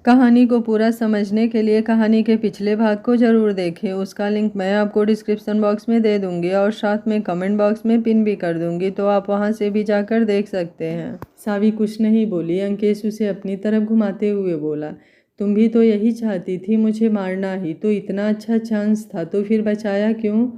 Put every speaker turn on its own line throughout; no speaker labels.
कहानी को पूरा समझने के लिए कहानी के पिछले भाग को ज़रूर देखें। उसका लिंक मैं आपको डिस्क्रिप्शन बॉक्स में दे दूंगी और साथ में कमेंट बॉक्स में पिन भी कर दूंगी, तो आप वहां से भी जाकर देख सकते हैं। सावी कुछ नहीं बोली। अंकेश उसे अपनी तरफ घुमाते हुए बोला, तुम भी तो यही चाहती थी मुझे मारना ही, तो इतना अच्छा चांस था तो फिर बचाया क्यों?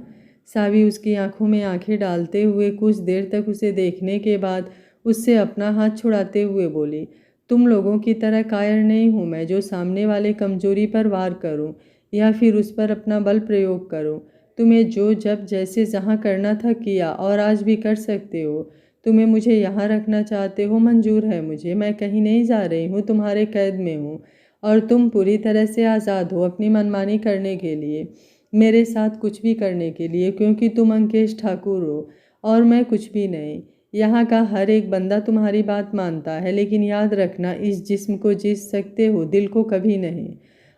सावी उसकी आंखों में आंखें डालते हुए कुछ देर तक उसे देखने के बाद उससे अपना हाथ छुड़ाते हुए बोली, तुम लोगों की तरह कायर नहीं हूँ मैं जो सामने वाले कमजोरी पर वार करूँ या फिर उस पर अपना बल प्रयोग करूँ। तुम्हें जो जब जैसे जहाँ करना था किया और आज भी कर सकते हो। तुम्हें मुझे यहाँ रखना चाहते हो, मंजूर है मुझे। मैं कहीं नहीं जा रही हूँ, तुम्हारे कैद में हूँ और तुम पूरी तरह से आज़ाद हो अपनी मनमानी करने के लिए, मेरे साथ कुछ भी करने के लिए, क्योंकि तुम अंकेश ठाकुर हो और मैं कुछ भी नहीं। यहाँ का हर एक बंदा तुम्हारी बात मानता है, लेकिन याद रखना इस जिस्म को जीत सकते हो, दिल को कभी नहीं।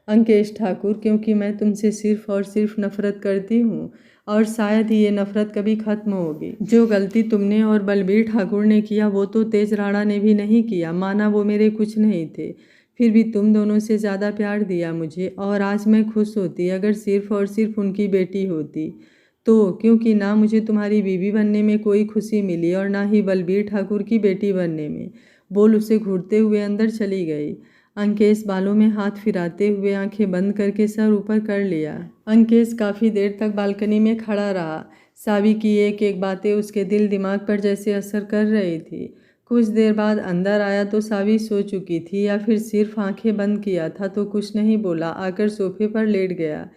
अंकेश ठाकुर, क्योंकि मैं तुमसे सिर्फ और सिर्फ नफरत करती हूँ और शायद ही ये नफरत कभी खत्म होगी। जो गलती तुमने और बलबीर ठाकुर ने किया वो तो तेज राणा ने भी नहीं किया। माना वो मेरे कुछ नहीं थे, फिर भी तुम दोनों से ज़्यादा प्यार दिया मुझे और आज मैं खुश होती अगर सिर्फ और सिर्फ उनकी बेटी होती तो, क्योंकि ना मुझे तुम्हारी बीवी बनने में कोई खुशी मिली और ना ही बलबीर ठाकुर की बेटी बनने में। बोल उसे घूरते हुए अंदर चली गई। अंकेश बालों में हाथ फिराते हुए आंखें बंद करके सर ऊपर कर लिया। अंकेश काफ़ी देर तक बालकनी में खड़ा रहा। सावी की एक एक बातें उसके दिल दिमाग पर जैसे असर कर रही थी। कुछ देर बाद अंदर आया तो सावी सो चुकी थी या फिर सिर्फ आंखें बंद किया था, तो कुछ नहीं बोला, आकर सोफे पर लेट गया।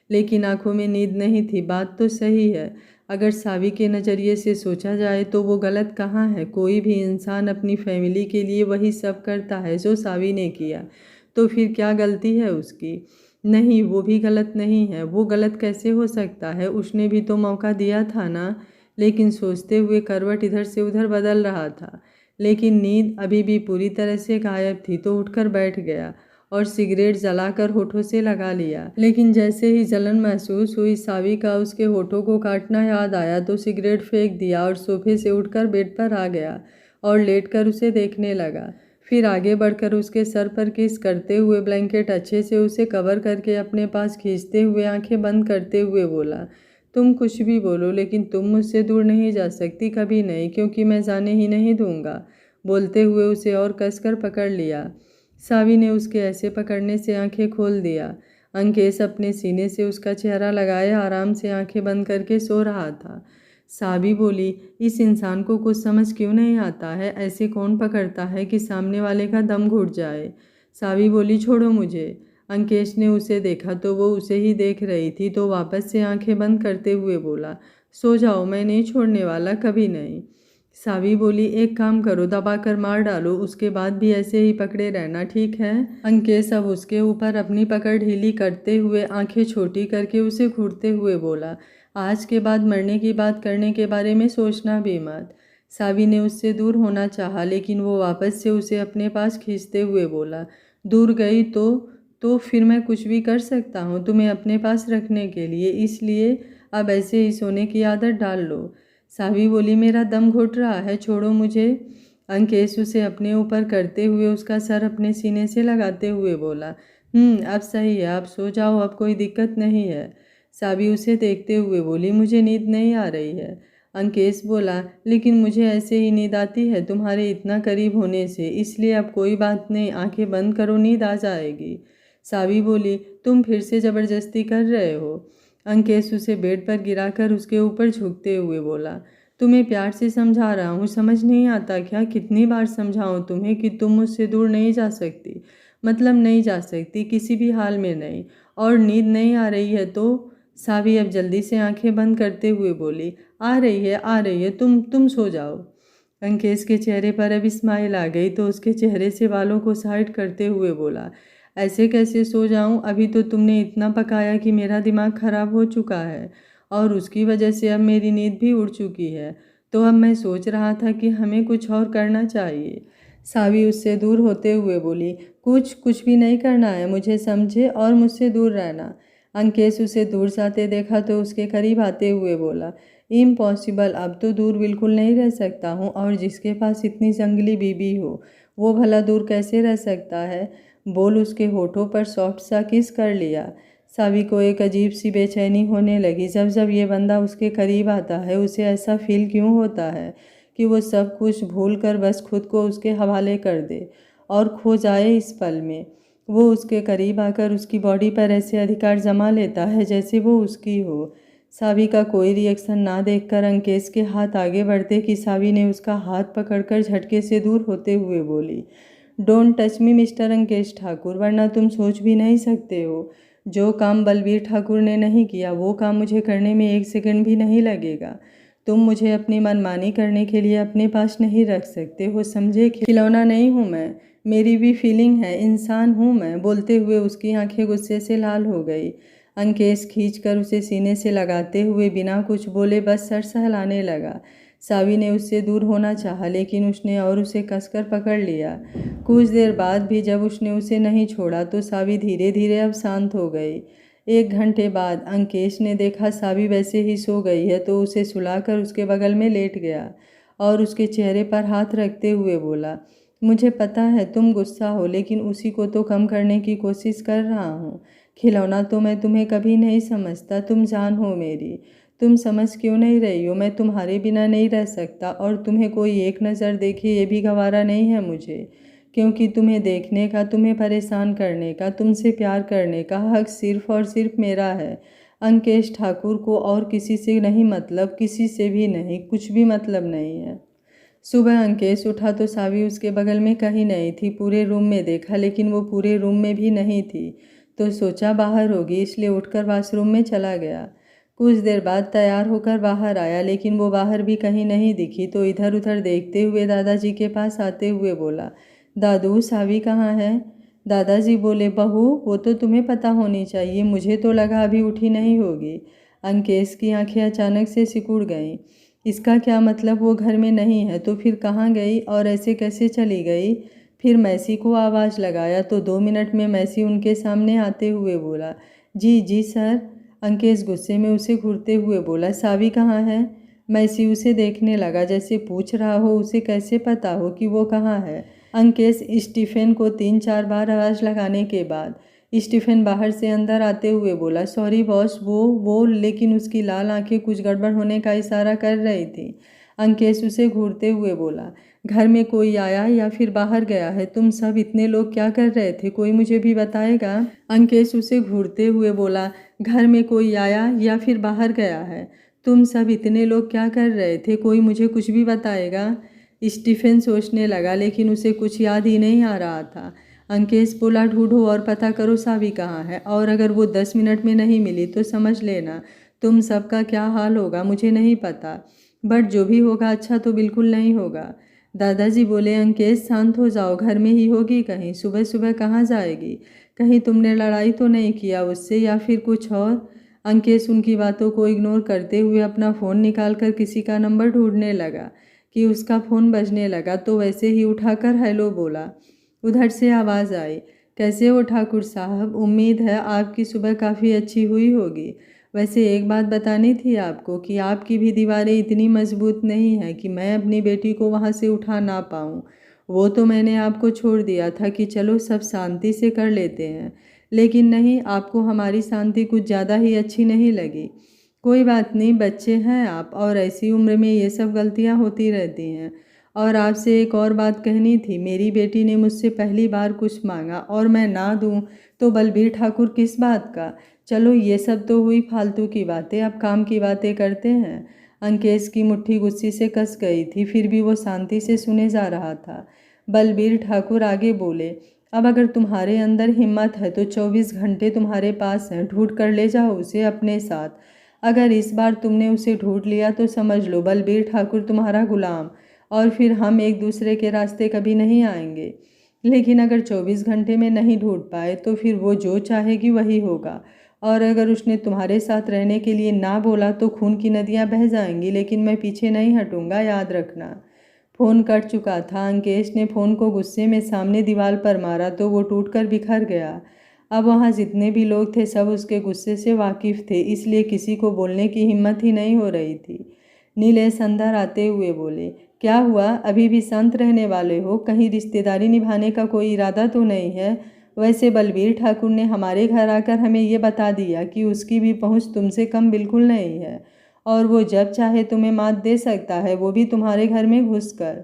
लेकिन आंखों में नींद नहीं थी। बात तो सही है, अगर सावी के नज़रिए से सोचा जाए तो वो गलत कहाँ है। कोई भी इंसान अपनी फैमिली के लिए वही सब करता है जो सावी ने किया, तो फिर क्या गलती है उसकी? नहीं, वो भी गलत नहीं है। वो गलत कैसे हो सकता है? उसने भी तो मौका दिया था ना। लेकिन सोचते हुए करवट इधर से उधर बदल रहा था, लेकिन नींद अभी भी पूरी तरह से गायब थी, तो उठकर बैठ गया और सिगरेट जलाकर होठों से लगा लिया। लेकिन जैसे ही जलन महसूस हुई, सावी का उसके होठों को काटना याद आया तो सिगरेट फेंक दिया और सोफे से उठकर बेड पर आ गया और लेटकर उसे देखने लगा। फिर आगे बढ़कर उसके सर पर किस करते हुए ब्लैंकेट अच्छे से उसे कवर करके अपने पास खींचते हुए आंखें बंद करते हुए बोला, तुम कुछ भी बोलो लेकिन तुम मुझसे दूर नहीं जा सकती, कभी नहीं, क्योंकि मैं जाने ही नहीं दूंगा। बोलते हुए उसे और कसकर पकड़ लिया। सावी ने उसके ऐसे पकड़ने से आंखें खोल दिया। अंकेश अपने सीने से उसका चेहरा लगाए आराम से आंखें बंद करके सो रहा था। सावी बोली, इस इंसान को कुछ समझ क्यों नहीं आता है? ऐसे कौन पकड़ता है कि सामने वाले का दम घुट जाए? सावी बोली, छोड़ो मुझे। अंकेश ने उसे देखा तो वो उसे ही देख रही थी, तो वापस से आंखें बंद करते हुए बोला, सो जाओ, मैं नहीं छोड़ने वाला, कभी नहीं। सावी बोली, एक काम करो, दबाकर मार डालो, उसके बाद भी ऐसे ही पकड़े रहना, ठीक है? अंकेश अब उसके ऊपर अपनी पकड़ ढीली करते हुए आंखें छोटी करके उसे घूरते हुए बोला, आज के बाद मरने की बात करने के बारे में सोचना भी मत। सावी ने उससे दूर होना चाहा, लेकिन वो वापस से उसे अपने पास खींचते हुए बोला, दूर गई तो फिर मैं कुछ भी कर सकता हूँ तुम्हें अपने पास रखने के लिए, इसलिए अब ऐसे ही सोने की आदत डाल लो। सावी बोली, मेरा दम घुट रहा है, छोड़ो मुझे। अंकेश उसे अपने ऊपर करते हुए उसका सर अपने सीने से लगाते हुए बोला, अब सही है, अब सो जाओ, अब कोई दिक्कत नहीं है। सावी उसे देखते हुए बोली, मुझे नींद नहीं आ रही है। अंकेश बोला, लेकिन मुझे ऐसे ही नींद आती है तुम्हारे इतना करीब होने से, इसलिए अब कोई बात नहीं, आंखें बंद करो, नींद आ जाएगी। सावी बोली, तुम फिर से ज़बरदस्ती कर रहे हो। अंकेश उसे बेड पर गिराकर उसके ऊपर झुकते हुए बोला, तुम्हें प्यार से समझा रहा हूँ, समझ नहीं आता क्या? कितनी बार समझाऊँ तुम्हें कि तुम मुझसे दूर नहीं जा सकती, मतलब नहीं जा सकती, किसी भी हाल में नहीं। और नींद नहीं आ रही है तो? सावी अब जल्दी से आंखें बंद करते हुए बोली, आ रही है, आ रही है, तुम सो जाओ। अंकेश के चेहरे पर अब स्माइल आ गई तो उसके चेहरे से बालों को साइड करते हुए बोला, ऐसे कैसे सो जाऊं? अभी तो तुमने इतना पकाया कि मेरा दिमाग खराब हो चुका है और उसकी वजह से अब मेरी नींद भी उड़ चुकी है, तो अब मैं सोच रहा था कि हमें कुछ और करना चाहिए। सावी उससे दूर होते हुए बोली, कुछ भी नहीं करना है मुझे, समझे, और मुझसे दूर रहना। अंकेश उसे दूर जाते देखा तो उसके करीब आते हुए बोला, इम्पॉसिबल, अब तो दूर बिल्कुल नहीं रह सकता हूँ, और जिसके पास इतनी जंगली बीबी हो वो भला दूर कैसे रह सकता है? बोल उसके होठों पर सॉफ्ट सा किस कर लिया। सावी को एक अजीब सी बेचैनी होने लगी। जब जब ये बंदा उसके करीब आता है उसे ऐसा फील क्यों होता है कि वो सब कुछ भूल कर बस खुद को उसके हवाले कर दे और खो जाए इस पल में। वो उसके करीब आकर उसकी बॉडी पर ऐसे अधिकार जमा लेता है जैसे वो उसकी हो। सावी का कोई रिएक्शन ना देखकर अंकेश के हाथ आगे बढ़ते कि सावी ने उसका हाथ पकड़कर झटके से दूर होते हुए बोली, don't touch me mister Ankesh Thakur, वरना तुम सोच भी नहीं सकते हो जो काम बलबीर ठाकुर ने नहीं किया वो काम मुझे करने में 1 सेकंड भी नहीं लगेगा। तुम मुझे अपनी मनमानी करने के लिए अपने पास नहीं रख सकते हो, समझे? खिलौना नहीं हूँ मैं, मेरी भी फीलिंग है, इंसान हूँ मैं। बोलते हुए उसकी आंखें गुस्से से लाल हो गई। अंकेश खींचकर उसे सीने से लगाते हुए बिना कुछ बोले बस सर सहलाने लगा। सावी ने उससे दूर होना चाहा लेकिन उसने और उसे कसकर पकड़ लिया। कुछ देर बाद भी जब उसने उसे नहीं छोड़ा तो सावी धीरे धीरे अब शांत हो गई। 1 घंटे बाद अंकेश ने देखा सावी वैसे ही सो गई है तो उसे सुलाकर उसके बगल में लेट गया और उसके चेहरे पर हाथ रखते हुए बोला, मुझे पता है तुम गुस्सा हो लेकिन उसी को तो कम करने की कोशिश कर रहा हूँ। खिलौना तो मैं तुम्हें कभी नहीं समझता, तुम जान हो मेरी। तुम समझ क्यों नहीं रही हो? मैं तुम्हारे बिना नहीं रह सकता और तुम्हें कोई एक नज़र देखे ये भी गवारा नहीं है मुझे, क्योंकि तुम्हें देखने का, तुम्हें परेशान करने का, तुमसे प्यार करने का हक सिर्फ और सिर्फ मेरा है। अंकेश ठाकुर को और किसी से नहीं मतलब, किसी से भी नहीं, कुछ भी मतलब नहीं है। सुबह अंकेश उठा तो सावी उसके बगल में कहीं नहीं थी। पूरे रूम में देखा लेकिन वो पूरे रूम में भी नहीं थी तो सोचा बाहर होगी, इसलिए उठकर वॉशरूम में चला गया। कुछ देर बाद तैयार होकर बाहर आया लेकिन वो बाहर भी कहीं नहीं दिखी तो इधर उधर देखते हुए दादाजी के पास आते हुए बोला, दादू सावी कहाँ है? दादाजी बोले, बहू वो तो तुम्हें पता होनी चाहिए, मुझे तो लगा अभी उठी नहीं होगी। अंकेश की आंखें अचानक से सिकुड़ गईं। इसका क्या मतलब वो घर में नहीं है तो फिर कहाँ गई और ऐसे कैसे चली गई? फिर मैसी को आवाज़ लगाया तो 2 मिनट में मैसी उनके सामने आते हुए बोला, जी जी सर। अंकेश गुस्से में उसे घूरते हुए बोला, सावी कहाँ है? मैसी उसे देखने लगा जैसे पूछ रहा हो उसे कैसे पता हो कि वो कहाँ है। अंकेश स्टीफन को 3-4 बार आवाज़ लगाने के बाद स्टीफन बाहर से अंदर आते हुए बोला, सॉरी बॉस, वो लेकिन उसकी लाल आंखें कुछ गड़बड़ होने का इशारा कर रही थी। अंकेश उसे घूरते हुए बोला, घर में कोई आया या फिर बाहर गया है? तुम सब इतने लोग क्या कर रहे थे, कोई मुझे भी बताएगा? अंकेश उसे घूरते हुए बोला, घर में कोई आया या फिर बाहर गया है? तुम सब इतने लोग क्या कर रहे थे, कोई मुझे कुछ भी बताएगा? स्टीफन सोचने लगा लेकिन उसे कुछ याद ही नहीं आ रहा था। अंकेश बोला, ढूंढो और पता करो सावी कहाँ है, और अगर वो 10 मिनट में नहीं मिली तो समझ लेना तुम सबका क्या हाल होगा, मुझे नहीं पता, बट जो भी होगा अच्छा तो बिल्कुल नहीं होगा। दादाजी बोले, अंकेश शांत हो जाओ, घर में ही होगी कहीं, सुबह सुबह कहाँ जाएगी? कहीं तुमने लड़ाई तो नहीं किया उससे या फिर कुछ और? अंकेश उनकी बातों को इग्नोर करते हुए अपना फ़ोन निकालकर किसी का नंबर ढूंढने लगा कि उसका फ़ोन बजने लगा तो वैसे ही उठाकर हेलो बोला। उधर से आवाज़ आई, कैसे हो ठाकुर साहब, उम्मीद है आपकी सुबह काफ़ी अच्छी हुई होगी। वैसे एक बात बतानी थी आपको कि आपकी भी दीवारें इतनी मजबूत नहीं हैं कि मैं अपनी बेटी को वहाँ से उठा ना पाऊँ। वो तो मैंने आपको छोड़ दिया था कि चलो सब शांति से कर लेते हैं, लेकिन नहीं, आपको हमारी शांति कुछ ज़्यादा ही अच्छी नहीं लगी। कोई बात नहीं, बच्चे हैं आप और ऐसी उम्र में ये सब गलतियाँ होती रहती हैं। और आपसे एक और बात कहनी थी, मेरी बेटी ने मुझसे पहली बार कुछ मांगा और मैं ना दूं तो बलबीर ठाकुर किस बात का? चलो ये सब तो हुई फालतू की बातें, अब काम की बातें करते हैं। अंकेश की मुट्ठी गुस्से से कस गई थी, फिर भी वो शांति से सुने जा रहा था। बलबीर ठाकुर आगे बोले, अब अगर तुम्हारे अंदर हिम्मत है तो 24 घंटे तुम्हारे पास हैं, ढूंढ कर ले जाओ उसे अपने साथ। अगर इस बार तुमने उसे ढूंढ लिया तो समझ लो बलबीर ठाकुर तुम्हारा गुलाम, और फिर हम एक दूसरे के रास्ते कभी नहीं आएंगे। लेकिन अगर 24 घंटे में नहीं ढूंढ पाए तो फिर वो जो चाहेगी वही होगा, और अगर उसने तुम्हारे साथ रहने के लिए ना बोला तो खून की नदियाँ बह जाएंगी, लेकिन मैं पीछे नहीं हटूंगा, याद रखना। फ़ोन कट चुका था। अंकेश ने फ़ोन को गुस्से में सामने दीवार पर मारा तो वो टूटकर बिखर गया। अब वहाँ जितने भी लोग थे सब उसके गुस्से से वाकिफ़ थे, इसलिए किसी को बोलने की हिम्मत ही नहीं हो रही थी। नीलेश अंदर आते हुए बोले, क्या हुआ, अभी भी शांत रहने वाले हो? कहीं रिश्तेदारी निभाने का कोई इरादा तो नहीं है? वैसे बलबीर ठाकुर ने हमारे घर आकर हमें ये बता दिया कि उसकी भी पहुँच तुमसे कम बिल्कुल नहीं है और वो जब चाहे तुम्हें मात दे सकता है, वो भी तुम्हारे घर में घुसकर।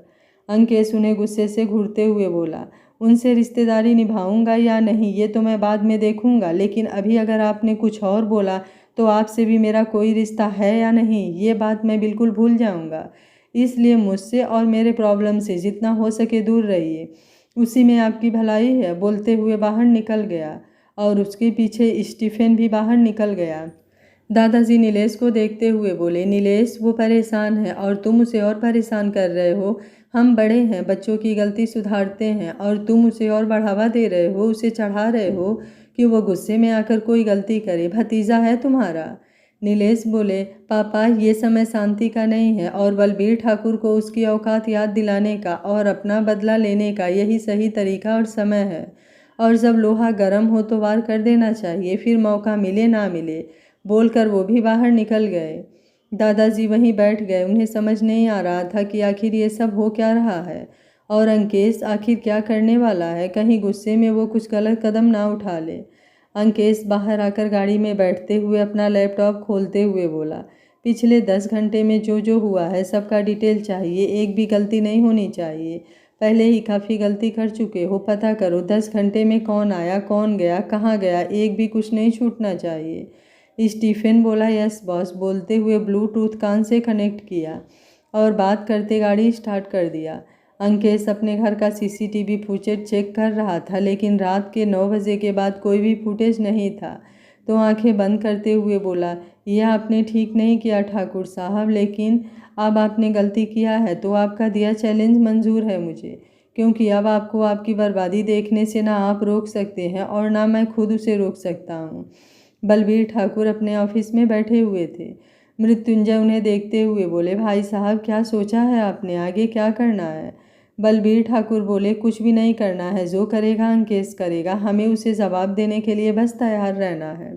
अंकेश उन्हें गुस्से से घूरते हुए बोला, उनसे रिश्तेदारी निभाऊंगा या नहीं ये तो मैं बाद में देखूंगा, लेकिन अभी अगर आपने कुछ और बोला तो आपसे भी मेरा कोई रिश्ता है या नहीं ये बात मैं बिल्कुल भूल जाऊंगा। इसलिए मुझसे और मेरे प्रॉब्लम से जितना हो सके दूर रहिए, उसी में आपकी भलाई है। बोलते हुए बाहर निकल गया और उसके पीछे स्टीफन भी बाहर निकल गया। दादाजी नीलेश को देखते हुए बोले, नीलेश वो परेशान है और तुम उसे और परेशान कर रहे हो। हम बड़े हैं, बच्चों की गलती सुधारते हैं और तुम उसे और बढ़ावा दे रहे हो, उसे चढ़ा रहे हो कि वो गुस्से में आकर कोई गलती करे। भतीजा है तुम्हारा। नीलेश बोले, पापा ये समय शांति का नहीं है और बलबीर ठाकुर को उसकी औकात याद दिलाने का और अपना बदला लेने का यही सही तरीका और समय है। और जब लोहा गर्म हो तो वार कर देना चाहिए, फिर मौका मिले ना मिले। बोलकर वो भी बाहर निकल गए। दादाजी वहीं बैठ गए। उन्हें समझ नहीं आ रहा था कि आखिर ये सब हो क्या रहा है और अंकेश आखिर क्या करने वाला है। कहीं गुस्से में वो कुछ गलत कदम ना उठा ले। अंकेश बाहर आकर गाड़ी में बैठते हुए अपना लैपटॉप खोलते हुए बोला, पिछले 10 घंटे में जो जो हुआ है सबका डिटेल चाहिए, एक भी गलती नहीं होनी चाहिए। पहले ही काफ़ी गलती कर चुके हो, पता करो 10 घंटे में कौन आया, कौन गया, कहाँ गया, एक भी कुछ नहीं छूटना चाहिए। स्टीफन बोला, यस बॉस। बोलते हुए ब्लूटूथ कान से कनेक्ट किया और बात करते गाड़ी स्टार्ट कर दिया। अंकेश अपने घर का सीसीटीवी फुटेज चेक कर रहा था, लेकिन रात के 9 बजे के बाद कोई भी फुटेज नहीं था। तो आंखें बंद करते हुए बोला, यह आपने ठीक नहीं किया ठाकुर साहब, लेकिन अब आपने गलती किया है तो आपका दिया चैलेंज मंजूर है मुझे, क्योंकि अब आपको आपकी बर्बादी देखने से ना आप रोक सकते हैं और ना मैं खुद उसे रोक सकता हूँ। बलबीर ठाकुर अपने ऑफिस में बैठे हुए थे। मृत्युंजय उन्हें देखते हुए बोले, भाई साहब क्या सोचा है आपने, आगे क्या करना है? बलबीर ठाकुर बोले, कुछ भी नहीं करना है, जो करेगा अंकेश करेगा, हमें उसे जवाब देने के लिए बस तैयार रहना है।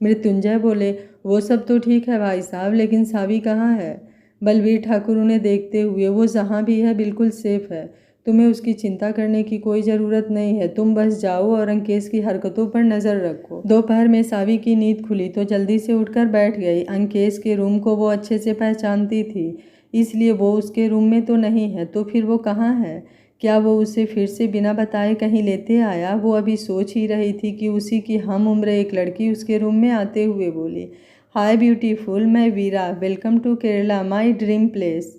मृत्युंजय बोले, वो सब तो ठीक है भाई साहब, लेकिन सावी कहाँ है? बलबीर ठाकुर उन्हें देखते हुए, वो जहाँ भी है बिल्कुल सेफ है, तुम्हें उसकी चिंता करने की कोई ज़रूरत नहीं है, तुम बस जाओ और अंकेश की हरकतों पर नज़र रखो। दोपहर में सावी की नींद खुली तो जल्दी से उठकर बैठ गई। अंकेश के रूम को वो अच्छे से पहचानती थी, इसलिए वो उसके रूम में तो नहीं है, तो फिर वो कहाँ है? क्या वो उसे फिर से बिना बताए कहीं लेते आया? वो अभी सोच ही रही थी कि उसी की हम उम्र एक लड़की उसके रूम में आते हुए बोली, हाय ब्यूटीफुल, मैं Veera, welcome to Kerala, my dream place.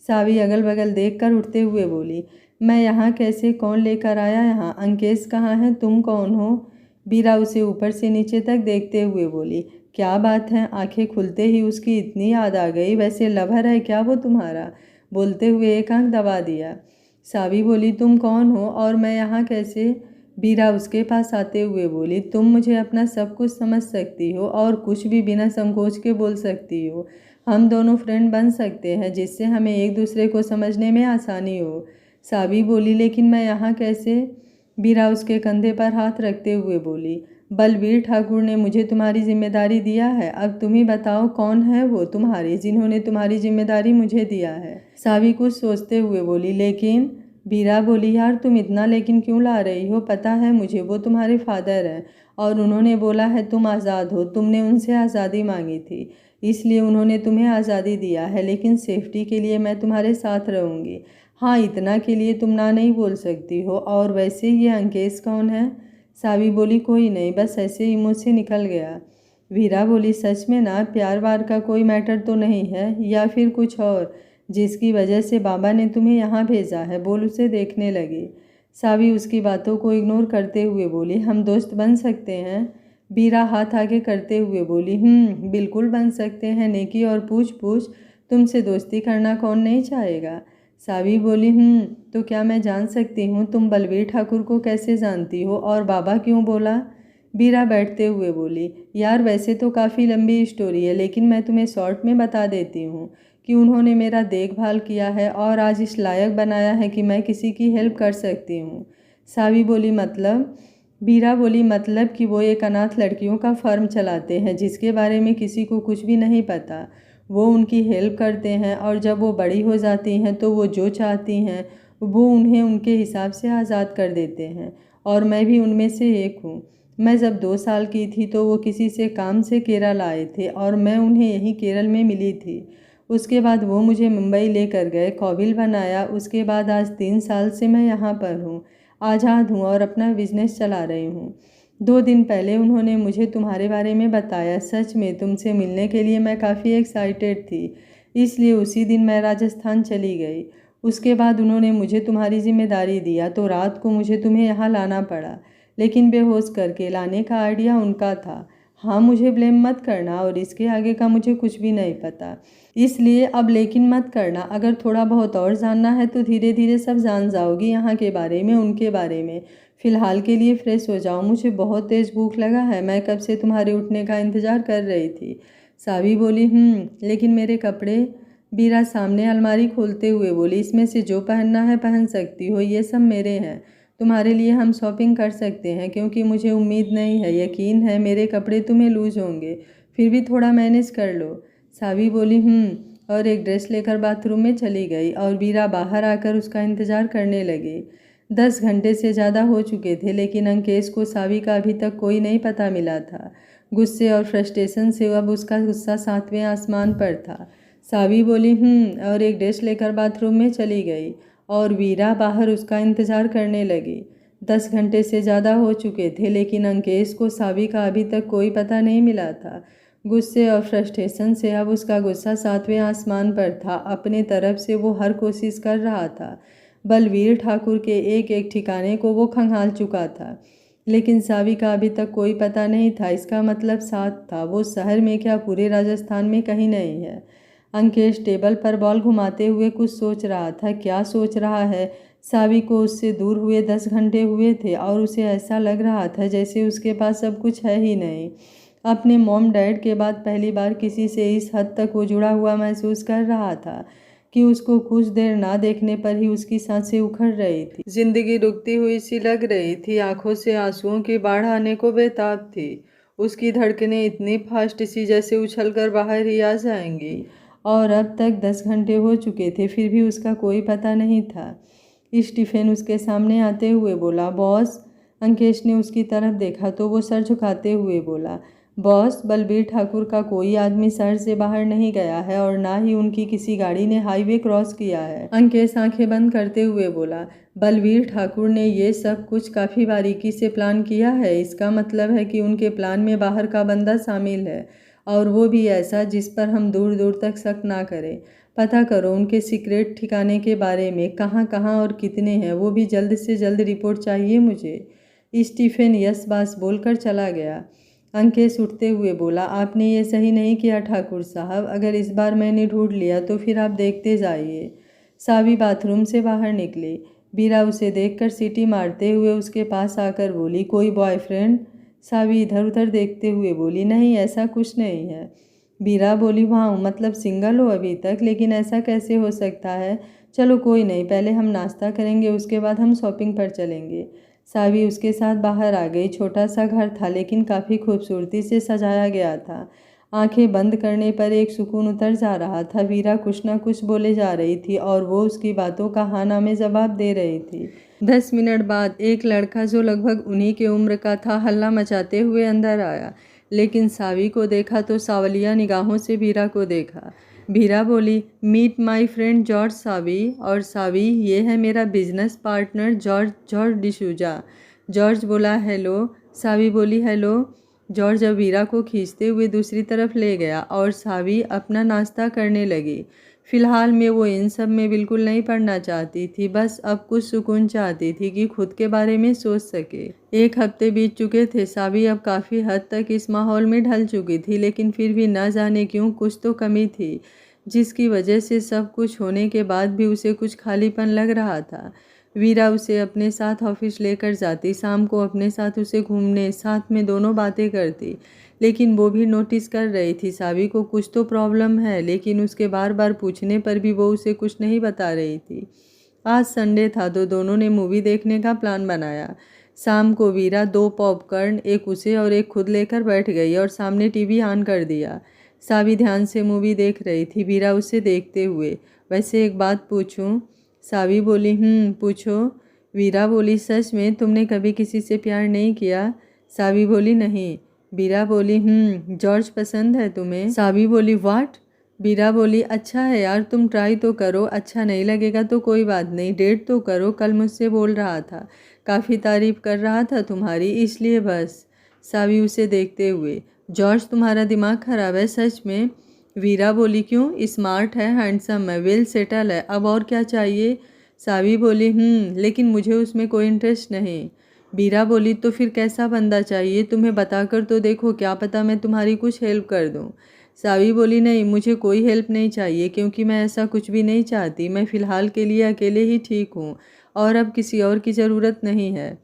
Savi अगल बगल देखकर उठते हुए बोली, मैं यहाँ कैसे, कौन लेकर आया यहाँ? अंकेश कहाँ है, तुम कौन हो? वीरा उसे ऊपर से नीचे तक देखते हुए बोली, क्या बात है? आंखें खुलते ही उसकी इतनी याद आ गई, वैसे लवर है क्या वो तुम्हारा? बोलते हुए एक आंख दबा दिया। सावी बोली, तुम कौन हो और मैं यहाँ कैसे? वीरा उसके पास आते हुए बोली, तुम मुझे अपना सब कुछ समझ सकती हो और कुछ भी बिना संकोच के बोल सकती हो। हम दोनों फ्रेंड बन सकते हैं जिससे हमें एक दूसरे को समझने में आसानी हो। सावी बोली, लेकिन मैं यहाँ कैसे? वीरा उसके कंधे पर हाथ रखते हुए बोली, बलबीर ठाकुर ने मुझे तुम्हारी जिम्मेदारी दिया है, अब तुम ही बताओ कौन है वो तुम्हारे, जिन्होंने तुम्हारी जिम्मेदारी मुझे दिया है। सावी कुछ सोचते हुए बोली, लेकिन? वीरा बोली, यार तुम इतना लेकिन क्यों ला रही हो? पता है मुझे, वो तुम्हारे फादर हैं और उन्होंने बोला है तुम आज़ाद हो, तुमने उनसे आज़ादी मांगी थी, इसलिए उन्होंने तुम्हें आज़ादी दिया है, लेकिन सेफ्टी के लिए मैं तुम्हारे साथ रहूँगी। हाँ, इतना के लिए तुम ना नहीं बोल सकती हो। और वैसे ये अंकेश कौन है? सावी बोली, कोई नहीं, बस ऐसे ही मुँह से निकल गया। वीरा बोली, सच में ना, प्यार वार का कोई मैटर तो नहीं है या फिर कुछ और जिसकी वजह से बाबा ने तुम्हें यहाँ भेजा है? बोल उसे देखने लगी। सावी उसकी बातों को इग्नोर करते हुए बोली, हम दोस्त बन सकते हैं? वीरा हाथ आगे करते हुए बोली, बिल्कुल बन सकते हैं, नेकी और पूछ पूछ, तुमसे दोस्ती करना कौन नहीं चाहेगा? सावी बोली, तो क्या मैं जान सकती हूँ तुम बलबीर ठाकुर को कैसे जानती हो और बाबा क्यों बोला? वीरा बैठते हुए बोली, यार वैसे तो काफ़ी लंबी स्टोरी है, लेकिन मैं तुम्हें शॉर्ट में बता देती हूँ कि उन्होंने मेरा देखभाल किया है और आज इस लायक बनाया है कि मैं किसी की हेल्प कर सकती हूँ। सावी बोली, मतलब? वीरा बोली, मतलब कि वो एक अनाथ लड़कियों का फर्म चलाते हैं जिसके बारे में किसी को कुछ भी नहीं पता। वो उनकी हेल्प करते हैं और जब वो बड़ी हो जाती हैं तो वो जो चाहती हैं वो उन्हें उनके हिसाब से आज़ाद कर देते हैं और मैं भी उनमें से एक हूँ। मैं जब 2 साल की थी तो वो किसी से काम से केरल आए थे और मैं उन्हें यहीं केरल में मिली थी। उसके बाद वो मुझे मुंबई लेकर गए, कौविल बनाया। उसके बाद आज 3 साल से मैं यहाँ पर हूँ, आज़ाद हूँ और अपना बिजनेस चला रही हूँ। 2 दिन पहले उन्होंने मुझे तुम्हारे बारे में बताया। सच में तुमसे मिलने के लिए मैं काफ़ी एक्साइटेड थी, इसलिए उसी दिन मैं राजस्थान चली गई। उसके बाद उन्होंने मुझे तुम्हारी जिम्मेदारी दिया तो रात को मुझे तुम्हें यहाँ लाना पड़ा, लेकिन बेहोश करके लाने का आइडिया उनका था। हाँ, मुझे ब्लेम मत करना और इसके आगे का मुझे कुछ भी नहीं पता, इसलिए अब लेकिन मत करना। अगर थोड़ा बहुत और जानना है तो धीरे धीरे सब जान जाओगी, यहाँ के बारे में, उनके बारे में। फ़िलहाल के लिए फ्रेश हो जाओ, मुझे बहुत तेज़ भूख लगा है, मैं कब से तुम्हारे उठने का इंतज़ार कर रही थी। सावी बोली लेकिन मेरे कपड़े। बीरा सामने अलमारी खोलते हुए बोली, इसमें से जो पहनना है पहन सकती हो, ये सब मेरे हैं। तुम्हारे लिए हम शॉपिंग कर सकते हैं, क्योंकि मुझे उम्मीद नहीं है, यकीन है मेरे कपड़े तुम्हें लूज होंगे, फिर भी थोड़ा मैनेज कर लो। सावी बोली और एक ड्रेस लेकर बाथरूम में चली गई और बीरा बाहर आकर उसका इंतज़ार करने लगे। 10 घंटे से ज़्यादा हो चुके थे, लेकिन अंकेश को सावी का अभी तक कोई नहीं पता मिला था। गुस्से और फ्रस्ट्रेशन से अब उसका गुस्सा 7वें आसमान पर था। सावी बोली और एक ड्रेस लेकर बाथरूम में चली गई और वीरा बाहर उसका इंतज़ार करने लगी। 10 घंटे से ज़्यादा हो चुके थे, लेकिन अंकेश को सावी का अभी तक कोई पता नहीं मिला था। गुस्से और फ्रस्ट्रेशन से अब उसका गुस्सा 7वें आसमान पर था। अपने तरफ से वो हर कोशिश कर रहा था। बलवीर ठाकुर के एक एक ठिकाने को वो खंगाल चुका था, लेकिन सावी का अभी तक कोई पता नहीं था। इसका मतलब साथ था, वो शहर में क्या पूरे राजस्थान में कहीं नहीं है। अंकेश टेबल पर बॉल घुमाते हुए कुछ सोच रहा था। क्या सोच रहा है? सावी को उससे दूर हुए 10 घंटे हुए थे और उसे ऐसा लग रहा था जैसे उसके पास सब कुछ है ही नहीं। अपने मॉम डैड के बाद पहली बार किसी से इस हद तक वो जुड़ा हुआ महसूस कर रहा था कि उसको कुछ देर ना देखने पर ही उसकी सांसें उखड़ रही थी। जिंदगी रुकती हुई सी लग रही थी, आंखों से आंसुओं की बाढ़ आने को बेताब थी। उसकी धड़कनें इतनी फास्ट सी जैसे उछलकर बाहर ही आ जाएंगी। और अब तक 10 घंटे हो चुके थे, फिर भी उसका कोई पता नहीं था। स्टीफन उसके सामने आते हुए बोला, बॉस। अंकेश ने उसकी तरफ देखा तो वो सर झुकाते हुए बोला, बॉस, बलबीर ठाकुर का कोई आदमी शहर से बाहर नहीं गया है और ना ही उनकी किसी गाड़ी ने हाईवे क्रॉस किया है। अंकेश आंखें बंद करते हुए बोला, बलबीर ठाकुर ने ये सब कुछ काफ़ी बारीकी से प्लान किया है। इसका मतलब है कि उनके प्लान में बाहर का बंदा शामिल है, और वो भी ऐसा जिस पर हम दूर दूर तक शक ना करें। पता करो उनके सीक्रेट ठिकाने के बारे में, कहाँ कहाँ और कितने हैं, वो भी जल्द से जल्द रिपोर्ट चाहिए मुझे। स्टीफन यस बास बोलकर चला गया। अंकेश उठते हुए बोला, आपने ये सही नहीं किया ठाकुर साहब। अगर इस बार मैंने ढूंढ लिया तो फिर आप देखते जाइए। सावी बाथरूम से बाहर निकली। बीरा उसे देखकर सीटी मारते हुए उसके पास आकर बोली, कोई बॉयफ्रेंड? सावी इधर उधर देखते हुए बोली, नहीं, ऐसा कुछ नहीं है। बीरा बोली, वाह, मतलब सिंगल हो अभी तक? लेकिन ऐसा कैसे हो सकता है? चलो कोई नहीं, पहले हम नाश्ता करेंगे, उसके बाद हम शॉपिंग पर चलेंगे। सावी उसके साथ बाहर आ गई। छोटा सा घर था, लेकिन काफ़ी खूबसूरती से सजाया गया था। आंखें बंद करने पर एक सुकून उतर जा रहा था। वीरा कुछ न कुछ बोले जा रही थी और वो उसकी बातों का हाँ ना में जवाब दे रही थी। 10 मिनट बाद एक लड़का जो लगभग उन्हीं के उम्र का था हल्ला मचाते हुए अंदर आया, लेकिन सावी को देखा तो सावलिया निगाहों से वीरा को देखा। वीरा बोली, मीट माय फ्रेंड जॉर्ज सावी। और सावी, ये है मेरा business partner George D'Souza. George बोला, हेलो। सावी बोली, हेलो। जॉर्ज अब वीरा को खींचते हुए दूसरी तरफ ले गया और सावी अपना नाश्ता करने लगी। फिलहाल में वो इन सब में बिल्कुल नहीं पड़ना चाहती थी, बस अब कुछ सुकून चाहती थी कि खुद के बारे में सोच सके। 1 हफ्ते बीत चुके थे। सावी अब काफ़ी हद तक इस माहौल में ढल चुकी थी, लेकिन फिर भी न जाने क्यों कुछ तो कमी थी, जिसकी वजह से सब कुछ होने के बाद भी उसे कुछ खालीपन लग रहा था। वीरा उसे अपने साथ ऑफिस लेकर जाती, शाम को अपने साथ उसे घूमने, साथ में दोनों बातें करती, लेकिन वो भी नोटिस कर रही थी सावी को कुछ तो प्रॉब्लम है, लेकिन उसके बार बार पूछने पर भी वो उसे कुछ नहीं बता रही थी। आज संडे था तो दोनों ने मूवी देखने का प्लान बनाया। शाम को वीरा 2 पॉपकॉर्न, एक उसे और एक खुद लेकर बैठ गई और सामने टीवी ऑन कर दिया। सावी ध्यान से मूवी देख रही थी, वीरा उसे देखते हुए। वैसे एक बात पूछूं? सावी बोली, पूछो। वीरा बोली, सच में तुमने कभी किसी से प्यार नहीं किया? सावी बोली, नहीं। वीरा बोली, जॉर्ज पसंद है तुम्हें? सावी बोली, व्हाट? वीरा बोली, अच्छा है यार, तुम ट्राई तो करो, अच्छा नहीं लगेगा तो कोई बात नहीं, डेट तो करो, कल मुझसे बोल रहा था, काफ़ी तारीफ कर रहा था तुम्हारी, इसलिए बस। सावी उसे देखते हुए, जॉर्ज तुम्हारा दिमाग खराब है सच में? वीरा बोली, क्यों? स्मार्ट है, हैंडसम है, वेल सेटल है, अब और क्या चाहिए? सावी बोली, लेकिन मुझे उसमें कोई इंटरेस्ट नहीं। वीरा बोली, तो फिर कैसा बंदा चाहिए? तुम्हें बताकर तो देखो, क्या पता मैं तुम्हारी कुछ हेल्प कर दूं। सावी बोली, नहीं, मुझे कोई हेल्प नहीं चाहिए, क्योंकि मैं ऐसा कुछ भी नहीं चाहती, मैं फ़िलहाल के लिए अकेले ही ठीक हूँ और अब किसी और की ज़रूरत नहीं है।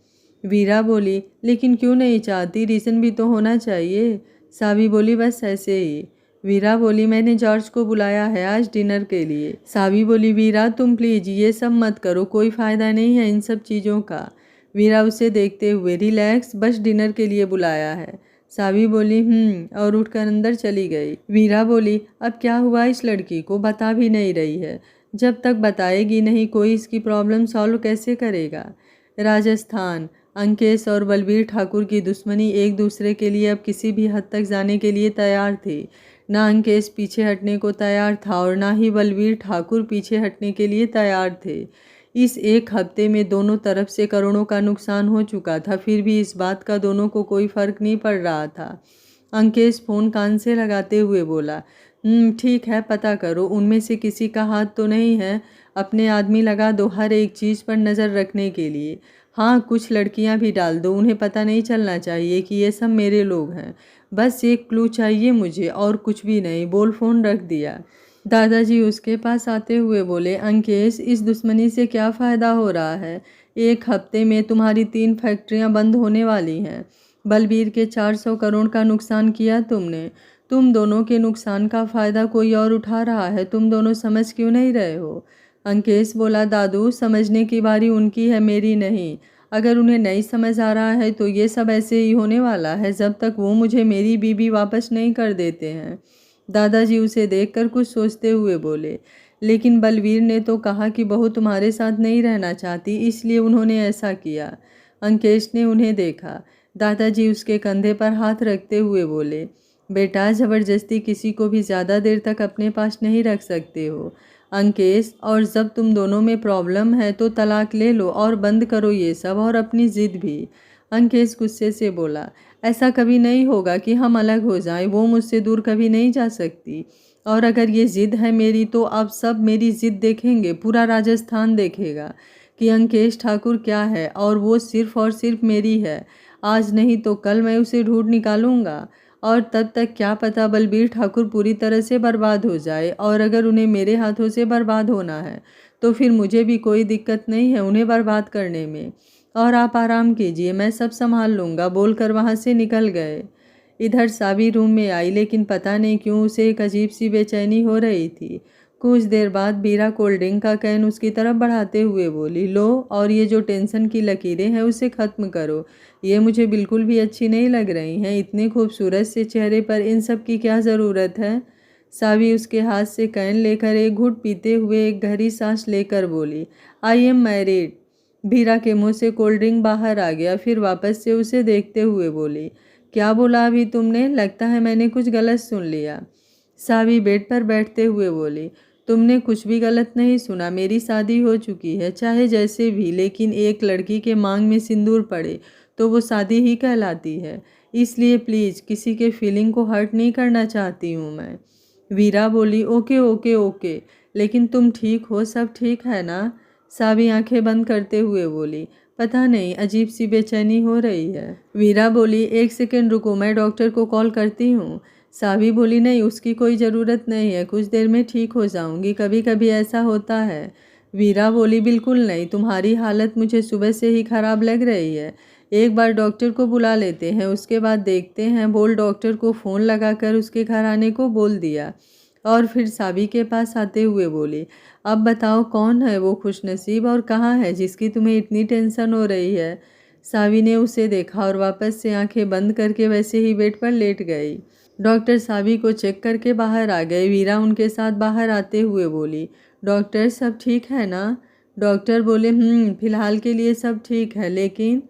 वीरा बोली, लेकिन क्यों नहीं चाहती? रीज़न भी तो होना चाहिए। सावी बोली, बस ऐसे ही। वीरा बोली, मैंने जॉर्ज को बुलाया है आज डिनर के लिए। सावी बोली, वीरा तुम प्लीज ये सब मत करो, कोई फ़ायदा नहीं है इन सब चीज़ों का। वीरा उसे देखते हुए, रिलैक्स, बस डिनर के लिए बुलाया है। सावी बोली, और उठकर अंदर चली गई। वीरा बोली, अब क्या हुआ इस लड़की को, बता भी नहीं रही है, जब तक बताएगी नहीं कोई इसकी प्रॉब्लम सॉल्व कैसे करेगा। राजस्थान, अंकेश और बलबीर ठाकुर की दुश्मनी एक दूसरे के लिए अब किसी भी हद तक जाने के लिए तैयार थी। ना अंकेश पीछे हटने को तैयार था और ना ही बलबीर ठाकुर पीछे हटने के लिए तैयार थे। इस एक हफ्ते में दोनों तरफ से करोड़ों का नुकसान हो चुका था, फिर भी इस बात का दोनों को कोई फर्क नहीं पड़ रहा था। अंकेश फ़ोन कान से लगाते हुए बोला, ठीक है, पता करो, उनमें से किसी का हाथ तो नहीं है, अपने आदमी लगा दो हर एक चीज़ पर नज़र रखने के लिए। हाँ, कुछ लड़कियां भी डाल दो, उन्हें पता नहीं चलना चाहिए कि ये सब मेरे लोग हैं। बस एक क्लू चाहिए मुझे, और कुछ भी नहीं। बोल फ़ोन रख दिया। दादाजी उसके पास आते हुए बोले, अंकेश, इस दुश्मनी से क्या फ़ायदा हो रहा है? एक हफ्ते में तुम्हारी 3 फैक्ट्रियां बंद होने वाली हैं। बलबीर के 400 करोड़ का नुकसान किया तुमने। तुम दोनों के नुकसान का फ़ायदा कोई और उठा रहा है, तुम दोनों समझ क्यों नहीं रहे हो? अंकेश बोला, दादू, समझने की बारी उनकी है, मेरी नहीं। अगर उन्हें नहीं समझ आ रहा है तो ये सब ऐसे ही होने वाला है जब तक वो मुझे मेरी बीबी वापस नहीं कर देते हैं। दादाजी उसे देखकर कुछ सोचते हुए बोले, लेकिन बलवीर ने तो कहा कि बहू तुम्हारे साथ नहीं रहना चाहती, इसलिए उन्होंने ऐसा किया। अंकेश ने उन्हें देखा। दादाजी उसके कंधे पर हाथ रखते हुए बोले, बेटा, ज़बरदस्ती किसी को भी ज़्यादा देर तक अपने पास नहीं रख सकते हो अंकेश, और जब तुम दोनों में प्रॉब्लम है तो तलाक ले लो और बंद करो ये सब, और अपनी ज़िद भी। अंकेश गुस्से से बोला, ऐसा कभी नहीं होगा कि हम अलग हो जाएं, वो मुझसे दूर कभी नहीं जा सकती, और अगर ये ज़िद है मेरी तो अब सब मेरी ज़िद देखेंगे, पूरा राजस्थान देखेगा कि अंकेश ठाकुर क्या है, और वो सिर्फ़ और सिर्फ मेरी है। आज नहीं तो कल मैं उसे ढूंढ निकालूंगा, और तब तक क्या पता बलबीर ठाकुर पूरी तरह से बर्बाद हो जाए, और अगर उन्हें मेरे हाथों से बर्बाद होना है तो फिर मुझे भी कोई दिक्कत नहीं है उन्हें बर्बाद करने में, और आप आराम कीजिए, मैं सब संभाल लूँगा, बोलकर वहाँ से निकल गए। इधर सावी रूम में आई, लेकिन पता नहीं क्यों उसे एक अजीब सी बेचैनी हो रही थी। कुछ देर बाद बीरा कोल्ड ड्रिंक का कैन उसकी तरफ बढ़ाते हुए बोली, लो, और ये जो टेंशन की लकीरें हैं उसे ख़त्म करो, ये मुझे बिल्कुल भी अच्छी नहीं लग रही हैं, इतने खूबसूरत से चेहरे पर इन सब की क्या ज़रूरत है? सावी उसके हाथ से कैन लेकर एक घूंट पीते हुए एक गहरी सांस लेकर बोली, आई एम मैरिड। बीरा के मुंह से कोल्ड ड्रिंक बाहर आ गया, फिर वापस से उसे देखते हुए बोली, क्या बोला अभी तुमने? लगता है मैंने कुछ गलत सुन लिया। सावी बेड पर बैठते हुए बोली, तुमने कुछ भी गलत नहीं सुना, मेरी शादी हो चुकी है, चाहे जैसे भी, लेकिन एक लड़की के मांग में सिंदूर पड़े तो वो शादी ही कहलाती है, इसलिए प्लीज़ किसी के फीलिंग को हर्ट नहीं करना चाहती हूँ मैं। वीरा बोली, ओके ओके ओके, लेकिन तुम ठीक हो, सब ठीक है ना? सावी आंखें बंद करते हुए बोली, पता नहीं, अजीब सी बेचैनी हो रही है। वीरा बोली, एक सेकेंड रुको, मैं डॉक्टर को कॉल करती हूँ। सावी बोली, नहीं, उसकी कोई ज़रूरत नहीं है, कुछ देर में ठीक हो जाऊंगी, कभी कभी ऐसा होता है। वीरा बोली, बिल्कुल नहीं, तुम्हारी हालत मुझे सुबह से ही ख़राब लग रही है, एक बार डॉक्टर को बुला लेते हैं, उसके बाद देखते हैं। बोल डॉक्टर को फ़ोन लगाकर उसके घर आने को बोल दिया, और फिर सावी के पास आते हुए बोली, अब बताओ कौन है वो खुशनसीब और कहाँ है जिसकी तुम्हें इतनी टेंशन हो रही है? सावी ने उसे देखा और वापस से आंखें बंद करके वैसे ही बेड पर लेट गई। डॉक्टर सावी को चेक करके बाहर आ गए। वीरा उनके साथ बाहर आते हुए बोली, डॉक्टर, सब ठीक है ना? डॉक्टर बोले फिलहाल के लिए सब ठीक है, लेकिन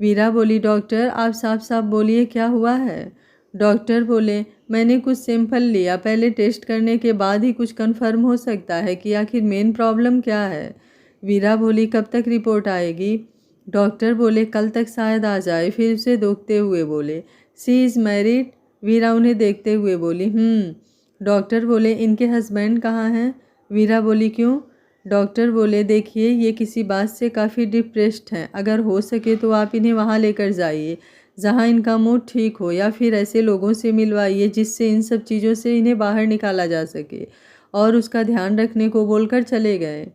वीरा बोली डॉक्टर आप साफ साफ बोलिए क्या हुआ है। डॉक्टर बोले मैंने कुछ सैंपल लिया, पहले टेस्ट करने के बाद ही कुछ कंफर्म हो सकता है कि आखिर मेन प्रॉब्लम क्या है। वीरा बोली कब तक रिपोर्ट आएगी। डॉक्टर बोले कल तक शायद आ जाए। फिर उसे देखते हुए बोले सी इज़ मैरिड। वीरा उन्हें देखते हुए बोली डॉक्टर बोले इनके हस्बैंड कहाँ हैं। वीरा बोली क्यों। डॉक्टर बोले देखिए ये किसी बात से काफ़ी डिप्रेस्ड हैं, अगर हो सके तो आप इन्हें वहाँ लेकर जाइए जहाँ इनका मूड ठीक हो, या फिर ऐसे लोगों से मिलवाइए जिससे इन सब चीज़ों से इन्हें बाहर निकाला जा सके। और उसका ध्यान रखने को बोलकर चले गए।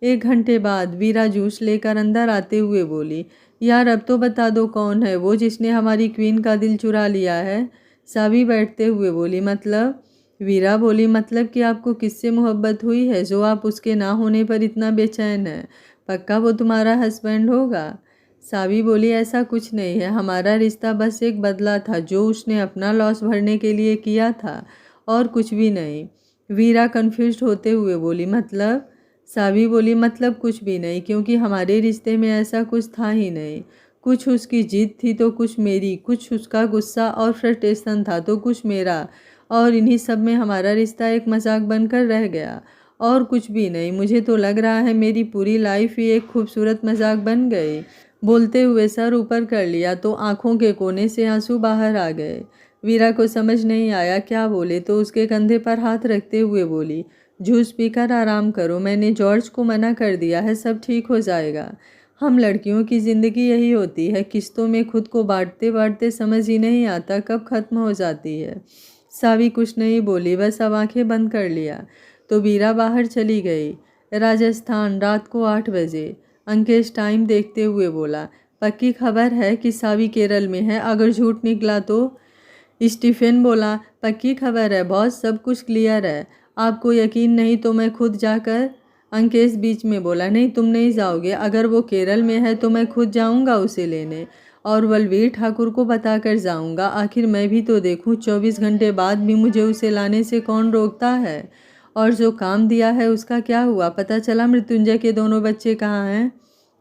1 घंटे बाद वीरा जूस लेकर अंदर आते हुए बोली यार अब तो बता दो कौन है वो जिसने हमारी क्वीन का दिल चुरा लिया है। सावी बैठते हुए बोली मतलब। वीरा बोली मतलब कि आपको किससे मोहब्बत हुई है जो आप उसके ना होने पर इतना बेचैन है। पक्का वो तुम्हारा हस्बैंड होगा। सावी बोली ऐसा कुछ नहीं है, हमारा रिश्ता बस एक बदला था जो उसने अपना लॉस भरने के लिए किया था, और कुछ भी नहीं। वीरा कन्फ्यूज्ड होते हुए बोली मतलब। सावी बोली मतलब कुछ भी नहीं, क्योंकि हमारे रिश्ते में ऐसा कुछ था ही नहीं। कुछ उसकी जिद थी तो कुछ मेरी, कुछ उसका गुस्सा और फ्रस्ट्रेशन था तो कुछ मेरा, और इन्हीं सब में हमारा रिश्ता एक मजाक बनकर रह गया, और कुछ भी नहीं। मुझे तो लग रहा है मेरी पूरी लाइफ ही एक खूबसूरत मजाक बन गई। बोलते हुए सर ऊपर कर लिया तो आंखों के कोने से आंसू बाहर आ गए। वीरा को समझ नहीं आया क्या बोले, तो उसके कंधे पर हाथ रखते हुए बोली जूस पीकर आराम करो, मैंने जॉर्ज को मना कर दिया है, सब ठीक हो जाएगा। हम लड़कियों की ज़िंदगी यही होती है, किस्तों में खुद को बांटते बांटते समझ ही नहीं आता कब ख़त्म हो जाती है। सावी कुछ नहीं बोली, बस अब आंखें बंद कर लिया। तो वीरा बाहर चली गई। राजस्थान, रात को 8 बजे। अंकेश टाइम देखते हुए बोला पक्की खबर है कि सावी केरल में है, अगर झूठ निकला तो। स्टीफन बोला पक्की खबर है बॉस, सब कुछ क्लियर है, आपको यकीन नहीं तो मैं खुद जाकर। अंकेश बीच में बोला नहीं तुम नहीं जाओगे, अगर वो केरल में है तो मैं खुद जाऊंगा उसे लेने, और बलवीर ठाकुर को बता कर जाऊंगा, आखिर मैं भी तो देखूं 24 घंटे बाद भी मुझे उसे लाने से कौन रोकता है। और जो काम दिया है उसका क्या हुआ, पता चला मृत्युंजय के दोनों बच्चे कहाँ हैं।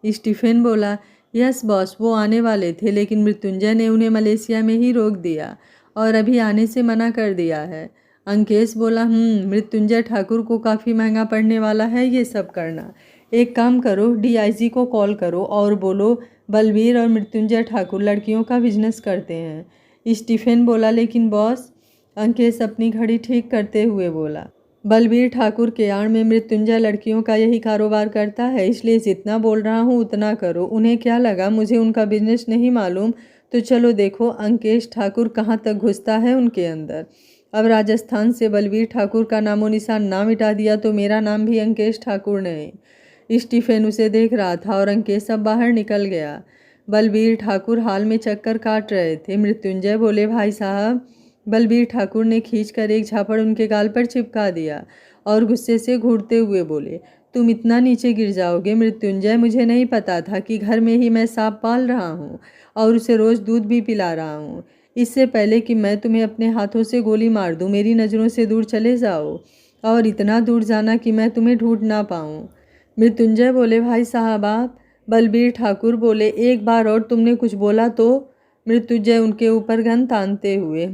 स्टीफन बोला यस बॉस, वो आने वाले थे लेकिन मृत्युंजय ने उन्हें मलेशिया में ही रोक दिया और अभी आने से मना कर दिया है। अंकेश बोला मृत्युंजय ठाकुर को काफ़ी महंगा पड़ने वाला है ये सब करना। एक काम करो, डीआईजी को कॉल करो और बोलो बलवीर और मृत्युंजय ठाकुर लड़कियों का बिजनेस करते हैं। स्टीफन बोला लेकिन बॉस। अंकेश अपनी घड़ी ठीक करते हुए बोला बलवीर ठाकुर के आड़ में मृत्युंजय लड़कियों का यही कारोबार करता है, इसलिए जितना बोल रहा हूँ उतना करो। उन्हें क्या लगा मुझे उनका बिजनेस नहीं मालूम, तो चलो देखो अंकेश ठाकुर कहाँ तक घुसता है उनके अंदर। अब राजस्थान से बलवीर ठाकुर का नामो निशान ना मिटा दिया तो मेरा नाम भी अंकेश ठाकुर नहीं। स्टीफन उसे देख रहा था और अंकेश अब बाहर निकल गया। बलवीर ठाकुर हाल में चक्कर काट रहे थे। मृत्युंजय बोले भाई साहब। बलवीर ठाकुर ने खींचकर एक झापड़ उनके गाल पर चिपका दिया और गुस्से से घूरते हुए बोले तुम इतना नीचे गिर जाओगे मृत्युंजय, मुझे नहीं पता था कि घर में ही मैं सांप पाल रहा हूँ और उसे रोज़ दूध भी पिला रहा हूँ। इससे पहले कि मैं तुम्हें अपने हाथों से गोली मार दूँ, मेरी नज़रों से दूर चले जाओ, और इतना दूर जाना कि मैं तुम्हें ढूंढ ना पाऊँ। मृत्युंजय बोले भाई साहब आप। बलवीर ठाकुर बोले एक बार और तुमने कुछ बोला तो। मृत्युंजय उनके ऊपर गन तानते हुए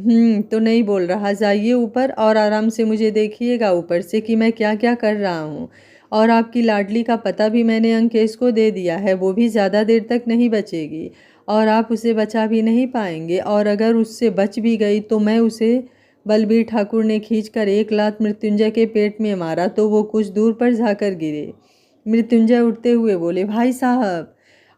तो नहीं बोल रहा, जाइए ऊपर और आराम से मुझे देखिएगा ऊपर से कि मैं क्या क्या कर रहा हूँ। और आपकी लाडली का पता भी मैंने अंकेश को दे दिया है, वो भी ज़्यादा देर तक नहीं बचेगी और आप उसे बचा भी नहीं पाएंगे, और अगर उससे बच भी गई तो मैं उसे। बलबीर ठाकुर ने खींचकर एक लात मृत्युंजय के पेट में मारा तो वो कुछ दूर पर जाकर गिरे। मृत्युंजय उठते हुए बोले भाई साहब।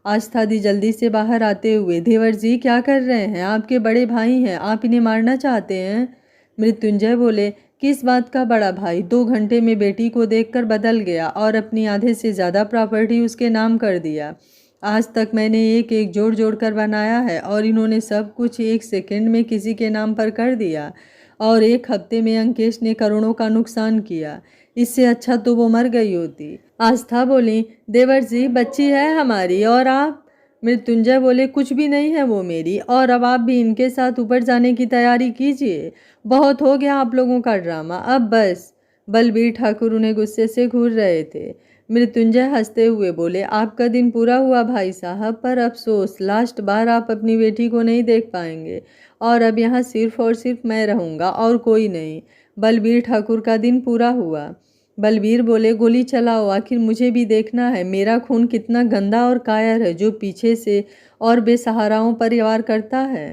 आस्था दी जल्दी से बाहर आते हुए देवर जी क्या कर रहे हैं, आपके बड़े भाई हैं, आप इन्हें मारना चाहते हैं। मृत्युंजय बोले किस बात का बड़ा भाई, 2 घंटे में बेटी को देखकर बदल गया और अपनी आधे से ज़्यादा प्रॉपर्टी उसके नाम कर दिया। आज तक मैंने एक एक जोड़ जोड़ कर बनाया है और इन्होंने सब कुछ 1 सेकंड में किसी के नाम पर कर दिया, और 1 हफ्ते में अंकेश ने करोड़ों का नुकसान किया। इससे अच्छा तो वो मर गई होती। आस्था बोली देवर जी बच्ची है हमारी और आप। मृत्युंजय बोले कुछ भी नहीं है वो मेरी, और अब आप भी इनके साथ ऊपर जाने की तैयारी कीजिए, बहुत हो गया आप लोगों का ड्रामा, अब बस। बलबीर ठाकुर उन्हें गुस्से से घूर रहे थे। मृत्युंजय हंसते हुए बोले, आपका दिन पूरा हुआ भाई साहब, पर अफसोस लास्ट बार आप अपनी बेटी को नहीं देख पाएंगे और अब यहाँ सिर्फ और सिर्फ मैं रहूँगा और कोई नहीं। बलबीर ठाकुर का दिन पूरा हुआ। बलबीर बोले, गोली चलाओ, आखिर मुझे भी देखना है मेरा खून कितना गंदा और कायर है जो पीछे से और बेसहाराओं पर वार करता है।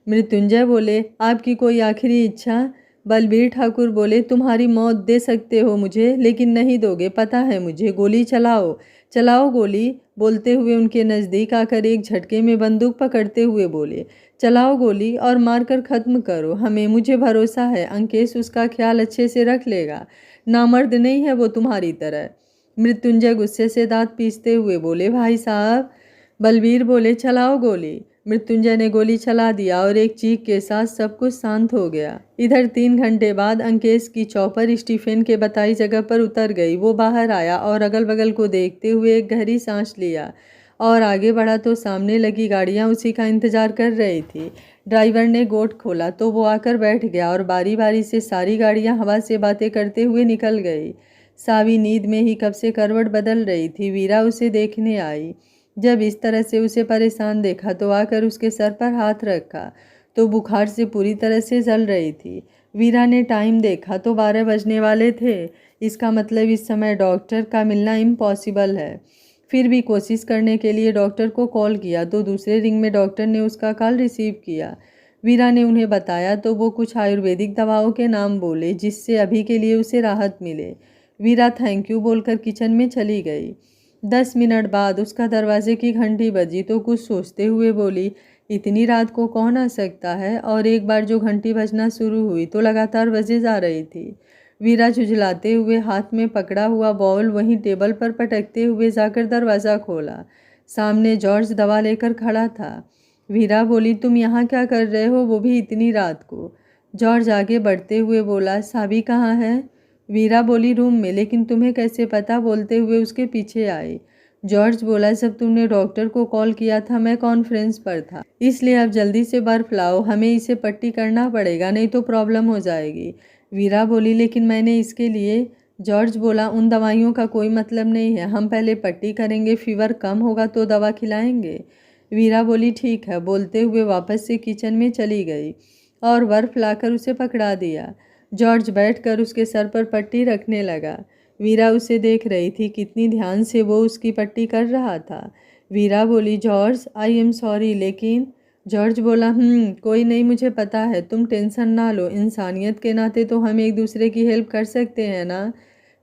मृत्युंजय बोले, आपकी कोई आखिरी इच्छा? बलबीर ठाकुर बोले, तुम्हारी मौत दे सकते हो मुझे, लेकिन नहीं दोगे, पता है मुझे। गोली चलाओ, चलाओ गोली। बोलते हुए उनके नज़दीक आकर एक झटके में बंदूक पकड़ते हुए बोले, चलाओ गोली और मारकर ख़त्म करो। हमें मुझे भरोसा है अंकेश उसका ख्याल अच्छे से रख लेगा। नामर्द नहीं है वो तुम्हारी तरह। मृत्युंजय गुस्से से दांत पीसते हुए बोले, भाई साहब। बलबीर बोले, चलाओ गोली। मृत्युंजय ने गोली चला दिया और एक चीख के साथ सब कुछ शांत हो गया। इधर 3 घंटे बाद अंकेश की चौपर स्टीफन के बताई जगह पर उतर गई। वो बाहर आया और अगल बगल को देखते हुए एक गहरी सांस लिया और आगे बढ़ा तो सामने लगी गाड़ियां उसी का इंतजार कर रही थी। ड्राइवर ने गेट खोला तो वो आकर बैठ गया और बारी बारी से सारी गाड़ियां हवा से बातें करते हुए निकल गई। सावी नींद में ही कब से करवट बदल रही थी। वीरा उसे देखने आई। जब इस तरह से उसे परेशान देखा तो आकर उसके सर पर हाथ रखा तो बुखार से पूरी तरह से जल रही थी। वीरा ने टाइम देखा तो 12 बजने वाले थे। इसका मतलब इस समय डॉक्टर का मिलना इम्पॉसिबल है। फिर भी कोशिश करने के लिए डॉक्टर को कॉल किया तो दूसरे रिंग में डॉक्टर ने उसका कॉल रिसीव किया। वीरा ने उन्हें बताया तो वो कुछ आयुर्वेदिक दवाओं के नाम बोले जिससे अभी के लिए उसे राहत मिले। वीरा थैंक यू बोलकर किचन में चली गई। 10 मिनट बाद उसका दरवाजे की घंटी बजी तो कुछ सोचते हुए बोली, इतनी रात को कौन आ सकता है? और एक बार जो घंटी बजना शुरू हुई तो लगातार बजे जा रही थी। वीरा झुंझलाते हुए हाथ में पकड़ा हुआ बॉल वहीं टेबल पर पटकते हुए जाकर दरवाज़ा खोला। सामने जॉर्ज दवा लेकर खड़ा था। वीरा बोली, तुम यहाँ क्या कर रहे हो, वो भी इतनी रात को? जॉर्ज आगे बढ़ते हुए बोला, साबी कहाँ है? वीरा बोली, रूम में। लेकिन तुम्हें कैसे पता? बोलते हुए उसके पीछे आई। जॉर्ज बोला, जब तुमने डॉक्टर को कॉल किया था मैं कॉन्फ्रेंस पर था, इसलिए अब जल्दी से बर्फ लाओ, हमें इसे पट्टी करना पड़ेगा नहीं तो प्रॉब्लम हो जाएगी। वीरा बोली, लेकिन मैंने इसके लिए। जॉर्ज बोला, उन दवाइयों का कोई मतलब नहीं है, हम पहले पट्टी करेंगे, फीवर कम होगा तो दवा खिलाएंगे। वीरा बोली, ठीक है। बोलते हुए वापस से किचन में चली गई और बर्फ लाकर उसे पकड़ा दिया। जॉर्ज बैठकर उसके सर पर पट्टी रखने लगा। वीरा उसे देख रही थी, कितनी ध्यान से वो उसकी पट्टी कर रहा था। वीरा बोली, जॉर्ज आई एम सॉरी, लेकिन। जॉर्ज बोला, कोई नहीं, मुझे पता है, तुम टेंशन ना लो, इंसानियत के नाते तो हम एक दूसरे की हेल्प कर सकते हैं ना।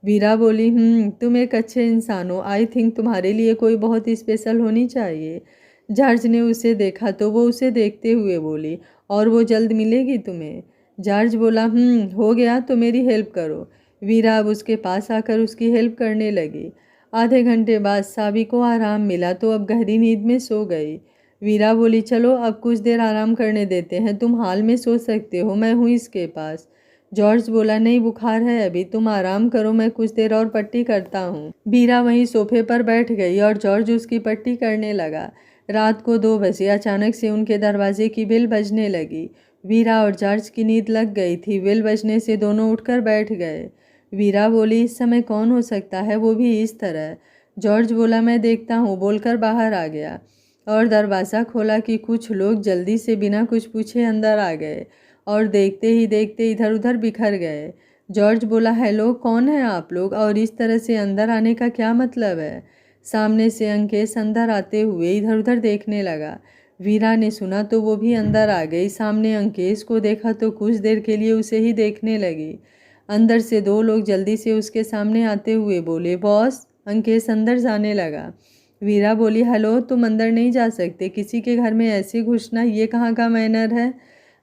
वीरा बोली, तुम एक अच्छे इंसान हो, आई थिंक तुम्हारे लिए कोई बहुत स्पेशल होनी चाहिए। जॉर्ज ने उसे देखा तो वो उसे देखते हुए बोली, और वो जल्द मिलेगी तुम्हें? जॉर्ज बोला, हो गया तो मेरी हेल्प करो। वीरा अब उसके पास आकर उसकी हेल्प करने लगी। आधे घंटे बाद साबी को आराम मिला तो अब गहरी नींद में सो गई। वीरा बोली, चलो अब कुछ देर आराम करने देते हैं, तुम हाल में सो सकते हो, मैं हूँ इसके पास। जॉर्ज बोला, नहीं, बुखार है अभी, तुम आराम करो, मैं कुछ देर और पट्टी करता हूँ। वीरा वहीं सोफे पर बैठ गई और जॉर्ज उसकी पट्टी करने लगा। रात को 2 बजे अचानक से उनके दरवाजे की बेल बजने लगी। वीरा और जॉर्ज की नींद लग गई थी। बेल बजने से दोनों उठकर बैठ गए। वीरा बोली, इस समय कौन हो सकता है, वो भी इस तरह? जॉर्ज बोला, मैं देखता हूँ, बोलकर बाहर आ गया और दरवाज़ा खोला कि कुछ लोग जल्दी से बिना कुछ पूछे अंदर आ गए और देखते ही देखते इधर उधर बिखर गए। जॉर्ज बोला, हेलो, कौन है आप लोग और इस तरह से अंदर आने का क्या मतलब है? सामने से अंकेश अंदर आते हुए इधर उधर देखने लगा। वीरा ने सुना तो वो भी अंदर आ गई। सामने अंकेश को देखा तो कुछ देर के लिए उसे ही देखने लगी। अंदर से 2 लोग जल्दी से उसके सामने आते हुए बोले, बॉस। अंकेश अंदर जाने लगा। वीरा बोली, हेलो, तुम अंदर नहीं जा सकते, किसी के घर में ऐसे घुसना ये कहाँ का मैनर है?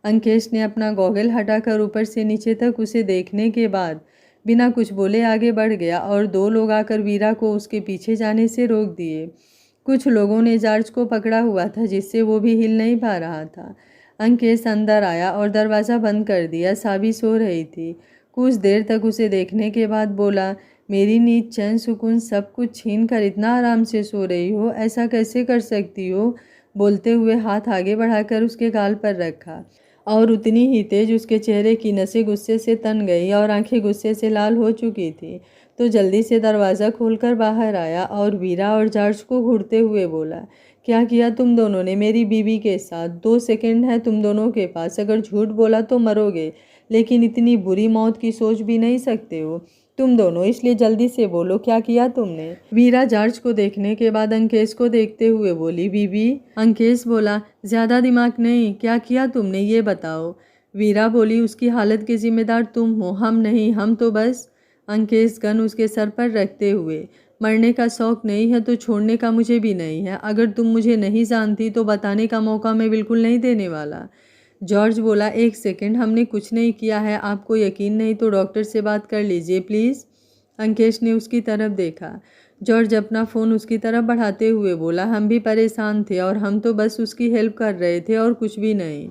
अंकेश ने अपना गॉगल हटाकर ऊपर से नीचे तक उसे देखने के बाद बिना कुछ बोले आगे बढ़ गया और 2 लोग आकर वीरा को उसके पीछे जाने से रोक दिए। कुछ लोगों ने जॉर्ज को पकड़ा हुआ था जिससे वो भी हिल नहीं पा रहा था। अंकेश अंदर आया और दरवाज़ा बंद कर दिया। साबी सो रही थी। कुछ देर तक उसे देखने के बाद बोला, मेरी नींद, चैन, सुकून सब कुछ छीन कर इतना आराम से सो रही हो, ऐसा कैसे कर सकती हो? बोलते हुए हाथ आगे बढ़ाकर उसके गाल पर रखा और उतनी ही तेज उसके चेहरे की नसें गुस्से से तन गई और आंखें गुस्से से लाल हो चुकी थी। तो जल्दी से दरवाज़ा खोलकर बाहर आया और वीरा और जॉर्ज को घूरते हुए बोला, क्या किया तुम दोनों ने मेरी बीवी के साथ? 2 सेकंड है तुम दोनों के पास, अगर झूठ बोला तो मरोगे, लेकिन इतनी बुरी मौत की सोच भी नहीं सकते हो तुम दोनों, इसलिए जल्दी से बोलो क्या किया तुमने। वीरा जॉर्ज को देखने के बाद अंकेश को देखते हुए बोली, बीबी। अंकेश बोला, ज़्यादा दिमाग नहीं, क्या किया तुमने ये बताओ। वीरा बोली, उसकी हालत के जिम्मेदार तुम हो, हम नहीं, हम तो बस। अंकेश गन उसके सर पर रखते हुए, मरने का शौक नहीं है तो छोड़ने का मुझे भी नहीं है, अगर तुम मुझे नहीं जानती तो बताने का मौका मैं बिल्कुल नहीं देने वाला। जॉर्ज बोला, 1 सेकंड, हमने कुछ नहीं किया है, आपको यकीन नहीं तो डॉक्टर से बात कर लीजिए प्लीज़। अंकेश ने उसकी तरफ देखा। जॉर्ज अपना फ़ोन उसकी तरफ बढ़ाते हुए बोला, हम भी परेशान थे और हम तो बस उसकी हेल्प कर रहे थे और कुछ भी नहीं।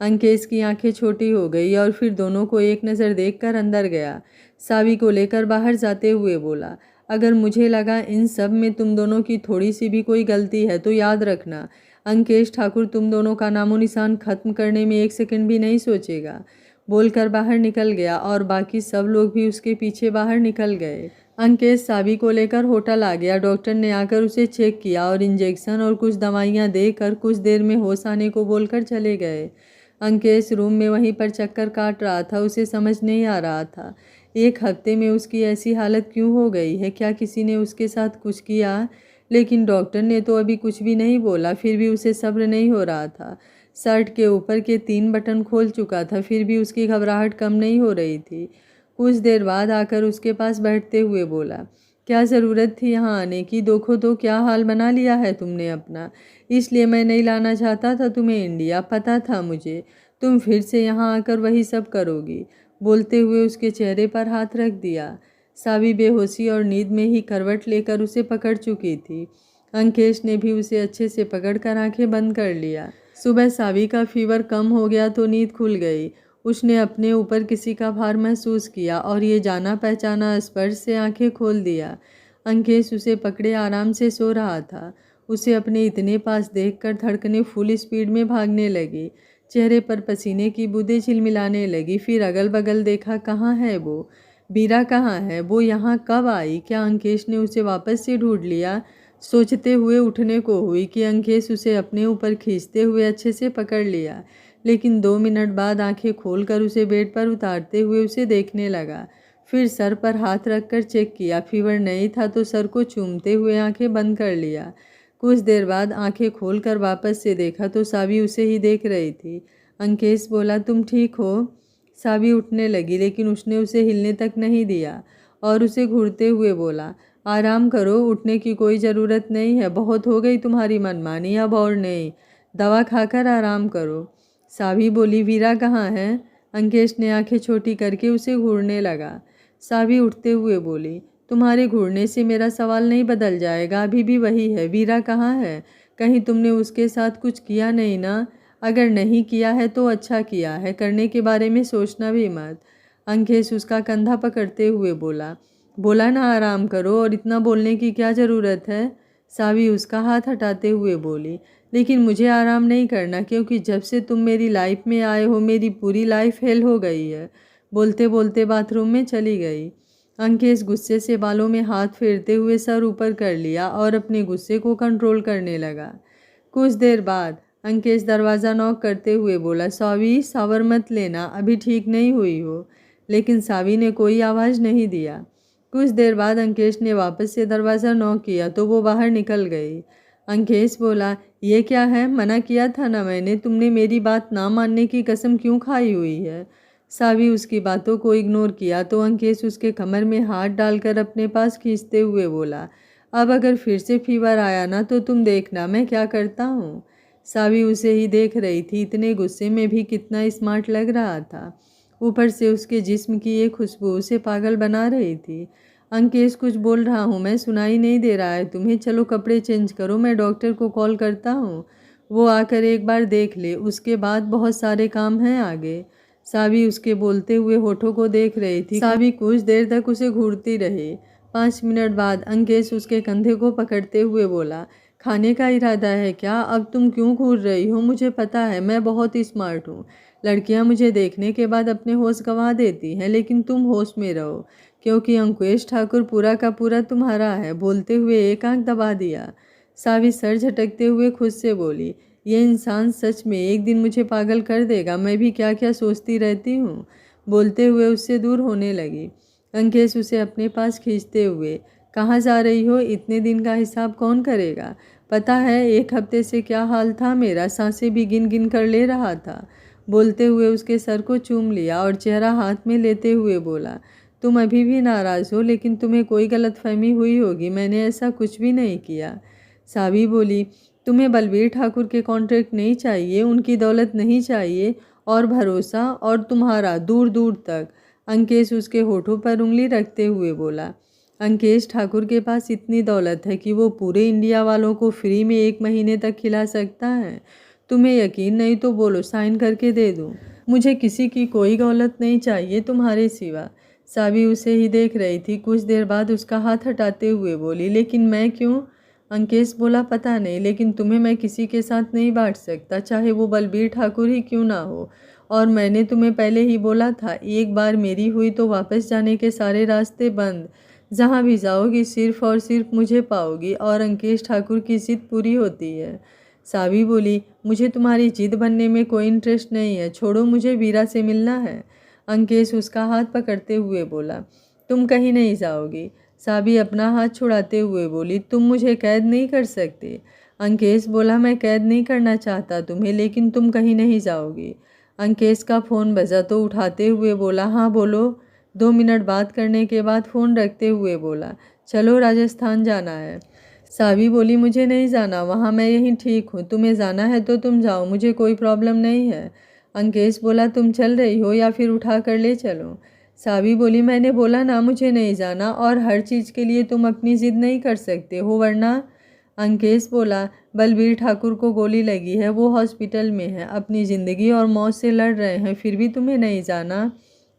अंकेश की आंखें छोटी हो गई और फिर दोनों को एक नज़र देखकर अंदर गया। सावी को लेकर बाहर जाते हुए बोला, अगर मुझे लगा इन सब में तुम दोनों की थोड़ी सी भी कोई गलती है तो याद रखना, अंकेश ठाकुर तुम दोनों का नामो निशान खत्म करने में 1 सेकंड भी नहीं सोचेगा। बोलकर बाहर निकल गया और बाकी सब लोग भी उसके पीछे बाहर निकल गए। अंकेश सावी को लेकर होटल आ गया। डॉक्टर ने आकर उसे चेक किया और इंजेक्शन और कुछ दवाइयाँ देकर कुछ देर में होश आने को बोलकर चले गए। अंकेश रूम में वहीं पर चक्कर काट रहा था, उसे समझ नहीं आ रहा था 1 हफ्ते में उसकी ऐसी हालत क्यों हो गई है, क्या किसी ने उसके साथ कुछ किया? लेकिन डॉक्टर ने तो अभी कुछ भी नहीं बोला, फिर भी उसे सब्र नहीं हो रहा था। शर्ट के ऊपर के 3 बटन खोल चुका था, फिर भी उसकी घबराहट कम नहीं हो रही थी। कुछ देर बाद आकर उसके पास बैठते हुए बोला, क्या ज़रूरत थी यहाँ आने की? देखो तो क्या हाल बना लिया है तुमने अपना, इसलिए मैं नहीं लाना चाहता था तुम्हें इंडिया, पता था मुझे तुम फिर से यहाँ आकर वही सब करोगी। बोलते हुए उसके चेहरे पर हाथ रख दिया। सावी बेहोशी और नींद में ही करवट लेकर उसे पकड़ चुकी थी। अंकेश ने भी उसे अच्छे से पकड़कर आंखें बंद कर लिया। सुबह सावी का फीवर कम हो गया तो नींद खुल गई। उसने अपने ऊपर किसी का भार महसूस किया और ये जाना पहचाना स्पर्श से आंखें खोल दिया। अंकेश उसे पकड़े आराम से सो रहा था। उसे अपने इतने पास देखकर धड़कनें फुल स्पीड में भागने लगी। चेहरे पर पसीने की बूंदें झिलमिलाने लगी। फिर अगल बगल देखा, कहाँ है वो? वीरा कहाँ है? वो यहाँ कब आई? क्या अंकेश ने उसे वापस से ढूंढ लिया? सोचते हुए उठने को हुई कि अंकेश उसे अपने ऊपर खींचते हुए अच्छे से पकड़ लिया, लेकिन 2 मिनट बाद आंखें खोलकर उसे बेड पर उतारते हुए उसे देखने लगा। फिर सर पर हाथ रखकर चेक किया, फीवर नहीं था तो सर को चूमते हुए आंखें बंद कर लिया। कुछ देर बाद आंखें खोलकर वापस से देखा तो सावी उसे ही देख रही थी। अंकेश बोला, तुम ठीक हो? सावी उठने लगी, लेकिन उसने उसे हिलने तक नहीं दिया और उसे घूरते हुए बोला, आराम करो, उठने की कोई ज़रूरत नहीं है, बहुत हो गई तुम्हारी मनमानी, अब और नहीं, दवा खाकर आराम करो। सावी बोली, वीरा कहाँ है? अंकेश ने आंखें छोटी करके उसे घूरने लगा। सावी उठते हुए बोली, तुम्हारे घूरने से मेरा सवाल नहीं बदल जाएगा, अभी भी वही है, वीरा कहाँ है? कहीं तुमने उसके साथ कुछ किया नहीं ना? अगर नहीं किया है तो अच्छा किया है, करने के बारे में सोचना भी मत। अंकेश उसका कंधा पकड़ते हुए बोला, बोला ना आराम करो, और इतना बोलने की क्या ज़रूरत है? सावी उसका हाथ हटाते हुए बोली, लेकिन मुझे आराम नहीं करना, क्योंकि जब से तुम मेरी लाइफ में आए हो मेरी पूरी लाइफ फेल हो गई है। बोलते बोलते बाथरूम में चली गई। अंकेश गुस्से से बालों में हाथ फेरते हुए सर ऊपर कर लिया और अपने गुस्से को कंट्रोल करने लगा। कुछ देर बाद अंकेश दरवाज़ा नॉक करते हुए बोला, सावी सावर मत लेना, अभी ठीक नहीं हुई हो। लेकिन सावी ने कोई आवाज़ नहीं दिया। कुछ देर बाद अंकेश ने वापस से दरवाज़ा नॉक किया तो वो बाहर निकल गई। अंकेश बोला, ये क्या है? मना किया था ना मैंने, तुमने मेरी बात ना मानने की कसम क्यों खाई हुई है? सावी उसकी बातों को इग्नोर किया तो अंकेश उसके कमर में हाथ डालकर अपने पास खींचते हुए बोला, अब अगर फिर से फीवर आया ना तो तुम देखना मैं क्या करता हूँ। सावी उसे ही देख रही थी, इतने गुस्से में भी कितना स्मार्ट लग रहा था। ऊपर से उसके जिस्म की ये खुशबू उसे पागल बना रही थी। अंकेश, कुछ बोल रहा हूँ मैं, सुनाई नहीं दे रहा है तुम्हें? चलो कपड़े चेंज करो, मैं डॉक्टर को कॉल करता हूँ, वो आकर एक बार देख ले, उसके बाद बहुत सारे काम हैं आगे। सावी उसके बोलते हुए होठों को देख रही थी। सावी कुछ देर तक उसे घूरती रही। 5 मिनट बाद अंकेश उसके कंधे को पकड़ते हुए बोला, खाने का इरादा है क्या? अब तुम क्यों घूर रही हो? मुझे पता है मैं बहुत स्मार्ट हूँ, लड़कियाँ मुझे देखने के बाद अपने होश गंवा देती हैं, लेकिन तुम होश में रहो, क्योंकि अंकुश ठाकुर पूरा का पूरा तुम्हारा है। बोलते हुए एक आंख दबा दिया। सावी सर झटकते हुए खुद से बोली, ये इंसान सच में एक दिन मुझे पागल कर देगा। मैं भी क्या क्या सोचती रहती हूँ। बोलते हुए उससे दूर होने लगी। अंकेश उसे अपने पास खींचते हुए, कहाँ जा रही हो? इतने दिन का हिसाब कौन करेगा? पता है 1 हफ्ते से क्या हाल था मेरा, सांसें भी गिन गिन कर ले रहा था। बोलते हुए उसके सर को चूम लिया और चेहरा हाथ में लेते हुए बोला, तुम अभी भी नाराज़ हो, लेकिन तुम्हें कोई गलतफहमी हुई होगी। मैंने ऐसा कुछ भी नहीं किया। सावी बोली, तुम्हें बलबीर ठाकुर के कॉन्ट्रैक्ट नहीं चाहिए, उनकी दौलत नहीं चाहिए, और भरोसा और तुम्हारा दूर दूर तक। अंकेश उसके होठों पर उंगली रखते हुए बोला, अंकेश ठाकुर के पास इतनी दौलत है कि वो पूरे इंडिया वालों को फ्री में 1 महीने तक खिला सकता है। तुम्हें यकीन नहीं तो बोलो, साइन करके दे दूँ। मुझे किसी की कोई दौलत नहीं चाहिए तुम्हारे सिवा। सावी उसे ही देख रही थी। कुछ देर बाद उसका हाथ हटाते हुए बोली, लेकिन मैं क्यों? अंकेश बोला, पता नहीं, लेकिन तुम्हें मैं किसी के साथ नहीं बांट सकता, चाहे वो बलबीर ठाकुर ही क्यों ना हो। और मैंने तुम्हें पहले ही बोला था, एक बार मेरी हुई तो वापस जाने के सारे रास्ते बंद। जहाँ भी जाओगी सिर्फ और सिर्फ मुझे पाओगी, और अंकेश ठाकुर की जिद पूरी होती है। सावी बोली, मुझे तुम्हारी जिद बनने में कोई इंटरेस्ट नहीं है, छोड़ो, मुझे वीरा से मिलना है। अंकेश उसका हाथ पकड़ते हुए बोला, तुम कहीं नहीं जाओगी। सावी अपना हाथ छुड़ाते हुए बोली, तुम मुझे कैद नहीं कर सकते। अंकेश बोला, मैं कैद नहीं करना चाहता तुम्हें, लेकिन तुम कहीं नहीं जाओगी। अंकेश का फ़ोन बजा तो उठाते हुए बोला, हाँ बोलो। 2 मिनट बात करने के बाद फ़ोन रखते हुए बोला, चलो राजस्थान जाना है। सावी बोली, मुझे नहीं जाना वहाँ, मैं यहीं ठीक हूँ। तुम्हें जाना है तो तुम जाओ, मुझे कोई प्रॉब्लम नहीं है। अंकेश बोला, तुम चल रही हो या फिर उठा कर ले चलो? सावी बोली, मैंने बोला ना मुझे नहीं जाना, और हर चीज़ के लिए तुम अपनी ज़िद नहीं कर सकते हो, वरना। अंकेश बोला, बलबीर ठाकुर को गोली लगी है, वो हॉस्पिटल में है, अपनी ज़िंदगी और मौत से लड़ रहे हैं, फिर भी तुम्हें नहीं जाना?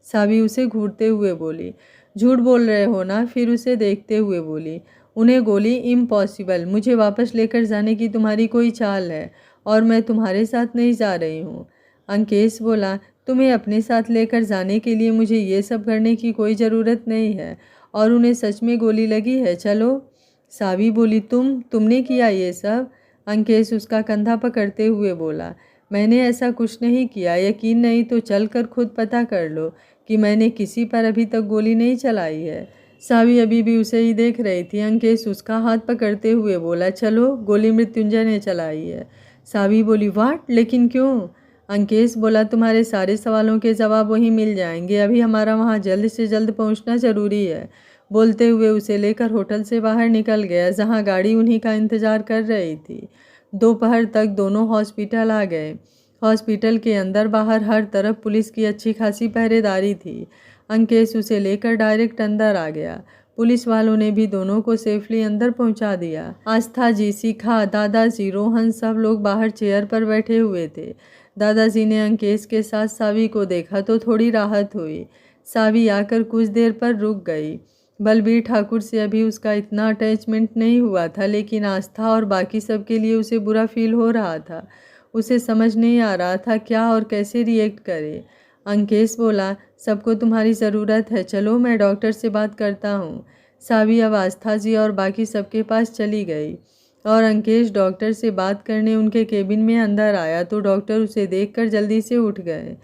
सावी उसे घूरते हुए बोली, झूठ बोल रहे हो ना? फिर उसे देखते हुए बोली, उन्हें गोली? इम्पॉसिबल। मुझे वापस लेकर जाने की तुम्हारी कोई चाल है, और मैं तुम्हारे साथ नहीं जा रही हूँ। अंकेश बोला, तुम्हें अपने साथ लेकर जाने के लिए मुझे ये सब करने की कोई ज़रूरत नहीं है, और उन्हें सच में गोली लगी है, चलो। सावी बोली, तुमने किया ये सब? अंकेश उसका कंधा पकड़ते हुए बोला, मैंने ऐसा कुछ नहीं किया। यकीन नहीं तो चल कर खुद पता कर लो कि मैंने किसी पर अभी तक गोली नहीं चलाई है। सावी अभी भी उसे ही देख रही थी। अंकेश उसका हाथ पकड़ते हुए बोला, चलो, गोली मृत्युंजय ने चलाई है। सावी बोली, वाट? लेकिन क्यों? अंकेश बोला, तुम्हारे सारे सवालों के जवाब वहीं मिल जाएंगे, अभी हमारा वहाँ जल्द से जल्द पहुँचना ज़रूरी है। बोलते हुए उसे लेकर होटल से बाहर निकल गया, जहाँ गाड़ी उन्हीं का इंतज़ार कर रही थी। दोपहर तक दोनों हॉस्पिटल आ गए। हॉस्पिटल के अंदर बाहर हर तरफ पुलिस की अच्छी खासी पहरेदारी थी। अंकेश उसे लेकर डायरेक्ट अंदर आ गया। पुलिस वालों ने भी दोनों को सेफली अंदर पहुंचा दिया। आस्था जी, शिखा, दादाजी, रोहन सब लोग बाहर चेयर पर बैठे हुए थे। दादाजी ने अंकेश के साथ सावी को देखा तो थोड़ी राहत हुई। सावी आकर कुछ देर पर रुक गई। बलबीर ठाकुर से अभी उसका इतना अटैचमेंट नहीं हुआ था, लेकिन आस्था और बाकी सब के लिए उसे बुरा फील हो रहा था। उसे समझ नहीं आ रहा था क्या और कैसे रिएक्ट करे। अंकेश बोला, सबको तुम्हारी ज़रूरत है, चलो मैं डॉक्टर से बात करता हूँ। सावी अब आस्था जी और बाकी सबके पास चली गई, और अंकेश डॉक्टर से बात करने उनके केबिन में अंदर आया तो डॉक्टर उसे देखकर जल्दी से उठ गए।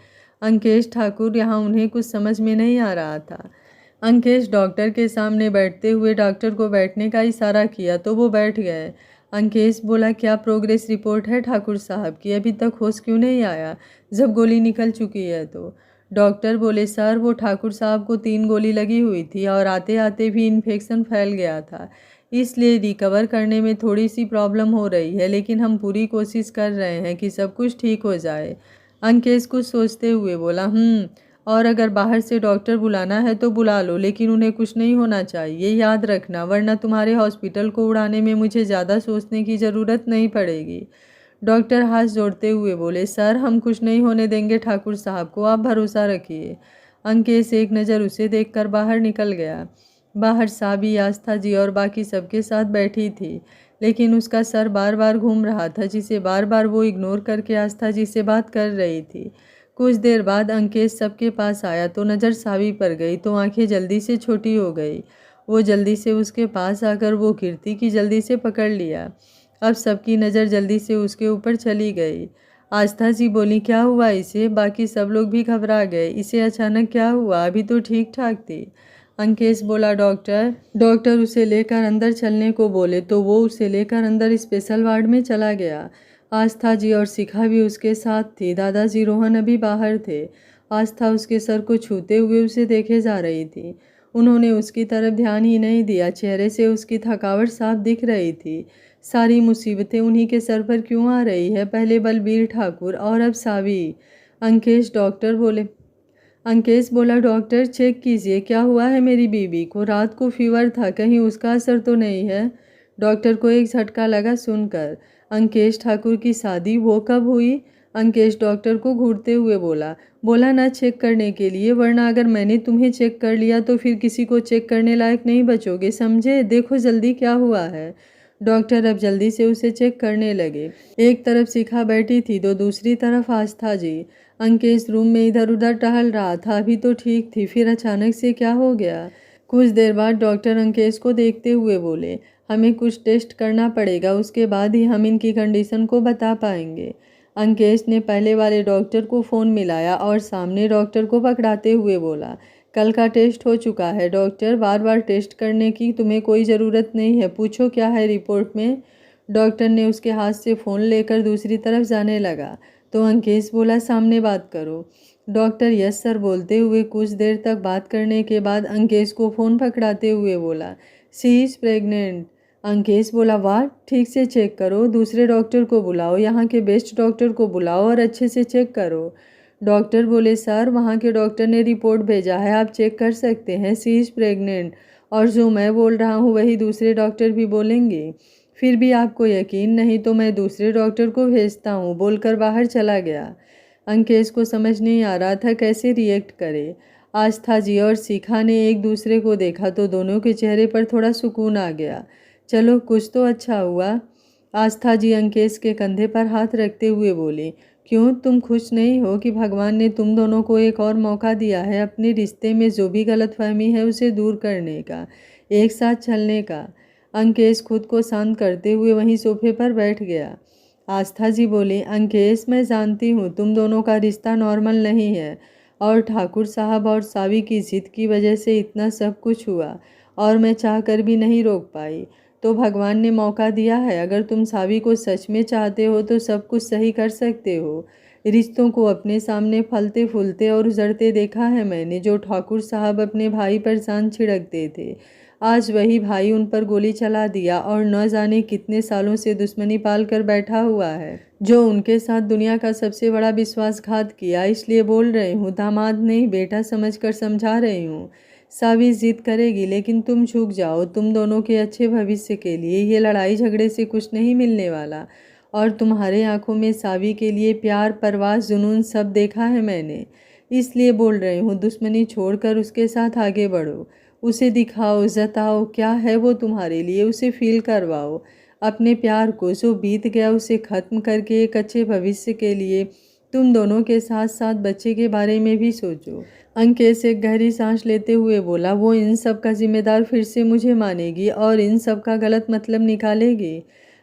अंकेश ठाकुर यहाँ उन्हें कुछ समझ में नहीं आ रहा था। अंकेश डॉक्टर के सामने बैठते हुए डॉक्टर को बैठने का इशारा किया तो वो बैठ गए। अंकेश बोला, क्या प्रोग्रेस रिपोर्ट है ठाकुर साहब की? अभी तक होश क्यों नहीं आया जब गोली निकल चुकी है तो? डॉक्टर बोले, सर वो ठाकुर साहब को 3 गोली लगी हुई थी, और आते आते भी इन्फेक्शन फैल गया था, इसलिए रिकवर करने में थोड़ी सी प्रॉब्लम हो रही है, लेकिन हम पूरी कोशिश कर रहे हैं कि सब कुछ ठीक हो जाए। अंकेश कुछ सोचते हुए बोला, और अगर बाहर से डॉक्टर बुलाना है तो बुला लो, लेकिन उन्हें कुछ नहीं होना चाहिए, याद रखना, वरना तुम्हारे हॉस्पिटल को उड़ाने में मुझे ज़्यादा सोचने की ज़रूरत नहीं पड़ेगी। डॉक्टर हाथ जोड़ते हुए बोले, सर हम कुछ नहीं होने देंगे ठाकुर साहब को, आप भरोसा रखिए। अंकेश एक नज़र उसे देखकर बाहर निकल गया। बाहर साबी, आस्था जी और बाकी सबके साथ बैठी थी, लेकिन उसका सर बार बार घूम रहा था, जिसे बार बार वो इग्नोर करके आस्था जी से बात कर रही थी। कुछ देर बाद अंकेश सबके पास आया तो नज़र सावी पर गई तो आंखें जल्दी से छोटी हो गई। वो जल्दी से उसके पास आकर वो कीर्ति की जल्दी से पकड़ लिया। अब सबकी नज़र जल्दी से उसके ऊपर चली गई। आस्था जी बोली, क्या हुआ इसे? बाकी सब लोग भी घबरा गए। इसे अचानक क्या हुआ? अभी तो ठीक ठाक थी। अंकेश बोला, डॉक्टर उसे लेकर अंदर चलने को बोले तो वो उसे लेकर अंदर स्पेशल वार्ड में चला गया। आस्था जी और शिखा भी उसके साथ थी। दादाजी रोहन अभी बाहर थे। आस्था उसके सर को छूते हुए उसे देखे जा रही थी। उन्होंने उसकी तरफ ध्यान ही नहीं दिया। चेहरे से उसकी थकावट साफ दिख रही थी। सारी मुसीबतें उन्हीं के सर पर क्यों आ रही है? पहले बलबीर ठाकुर और अब सावी। अंकेश बोला, डॉक्टर चेक कीजिए, क्या हुआ है मेरी बीबी को? रात को फीवर था, कहीं उसका असर तो नहीं है? डॉक्टर को एक झटका लगा सुनकर। अंकेश ठाकुर की शादी वो कब हुई? अंकेश डॉक्टर को घूरते हुए बोला ना चेक करने के लिए, वरना अगर मैंने तुम्हें चेक कर लिया तो फिर किसी को चेक करने लायक नहीं बचोगे, समझे? देखो जल्दी क्या हुआ है। डॉक्टर अब जल्दी से उसे चेक करने लगे। एक तरफ शिखा बैठी थी तो दूसरी तरफ आस्था जी। अंकेश रूम में इधर उधर टहल रहा था। अभी तो ठीक थी, फिर अचानक से क्या हो गया? कुछ देर बाद डॉक्टर अंकेश को देखते हुए बोले, हमें कुछ टेस्ट करना पड़ेगा, उसके बाद ही हम इनकी कंडीशन को बता पाएंगे। अंकेश ने पहले वाले डॉक्टर को फ़ोन मिलाया और सामने डॉक्टर को पकड़ाते हुए बोला, कल का टेस्ट हो चुका है डॉक्टर, बार बार टेस्ट करने की तुम्हें कोई ज़रूरत नहीं है, पूछो क्या है रिपोर्ट में। डॉक्टर ने उसके हाथ से फ़ोन लेकर दूसरी तरफ जाने लगा तो अंकेश बोला, सामने बात करो। डॉक्टर यस सर बोलते हुए कुछ देर तक बात करने के बाद अंकेश को फ़ोन पकड़ाते हुए बोला, शी इज़ प्रेग्नेंट। अंकेश बोला, वाह, ठीक से चेक करो, दूसरे डॉक्टर को बुलाओ, यहाँ के बेस्ट डॉक्टर को बुलाओ और अच्छे से चेक करो। डॉक्टर बोले, सर वहाँ के डॉक्टर ने रिपोर्ट भेजा है, आप चेक कर सकते हैं, शी इज़ प्रेग्नेंट। और जो मैं बोल रहा हूँ वही दूसरे डॉक्टर भी बोलेंगे। फिर भी आपको यकीन नहीं तो मैं दूसरे डॉक्टर को भेजता हूँ, बोलकर बाहर चला गया। अंकेश को समझ नहीं आ रहा था कैसे रिएक्ट करे। आस्था जी और शिखा ने एक दूसरे को देखा तो दोनों के चेहरे पर थोड़ा सुकून आ गया। चलो कुछ तो अच्छा हुआ। आस्था जी अंकेश के कंधे पर हाथ रखते हुए बोली, क्यों तुम खुश नहीं हो कि भगवान ने तुम दोनों को एक और मौका दिया है अपने रिश्ते में जो भी गलतफहमी है उसे दूर करने का, एक साथ चलने का। अंकेश खुद को शांत करते हुए वहीं सोफे पर बैठ गया। आस्था जी बोली, अंकेश मैं जानती हूँ तुम दोनों का रिश्ता नॉर्मल नहीं है और ठाकुर साहब और सावी की जिद की वजह से इतना सब कुछ हुआ और मैं चाहकर भी नहीं रोक पाई। तो भगवान ने मौका दिया है, अगर तुम सावी को सच में चाहते हो तो सब कुछ सही कर सकते हो। रिश्तों को अपने सामने फलते फूलते और उजड़ते देखा है मैंने। जो ठाकुर साहब अपने भाई पर जान छिड़कते थे, आज वही भाई उन पर गोली चला दिया और न जाने कितने सालों से दुश्मनी पाल कर बैठा हुआ है। जो उनके साथ दुनिया का सबसे बड़ा विश्वासघात किया। इसलिए बोल रही हूँ, दामाद नहीं बेटा समझकर समझा रही हूँ। सावी जिद करेगी लेकिन तुम झुक जाओ, तुम दोनों के अच्छे भविष्य के लिए। ये लड़ाई झगड़े से कुछ नहीं मिलने वाला और तुम्हारे आंखों में सावी के लिए प्यार, परवाह, जुनून सब देखा है मैंने। इसलिए बोल रही हूँ, दुश्मनी छोड़कर उसके साथ आगे बढ़ो, उसे दिखाओ, जताओ क्या है वो तुम्हारे लिए, उसे फील करवाओ। अपने प्यार को जो बीत गया उसे ख़त्म करके एक अच्छे भविष्य के लिए तुम दोनों के साथ साथ बच्चे के बारे में भी सोचो। अंकेश एक गहरी सांस लेते हुए बोला, वो इन सब का जिम्मेदार फिर से मुझे मानेगी और इन सब का गलत मतलब निकालेगी।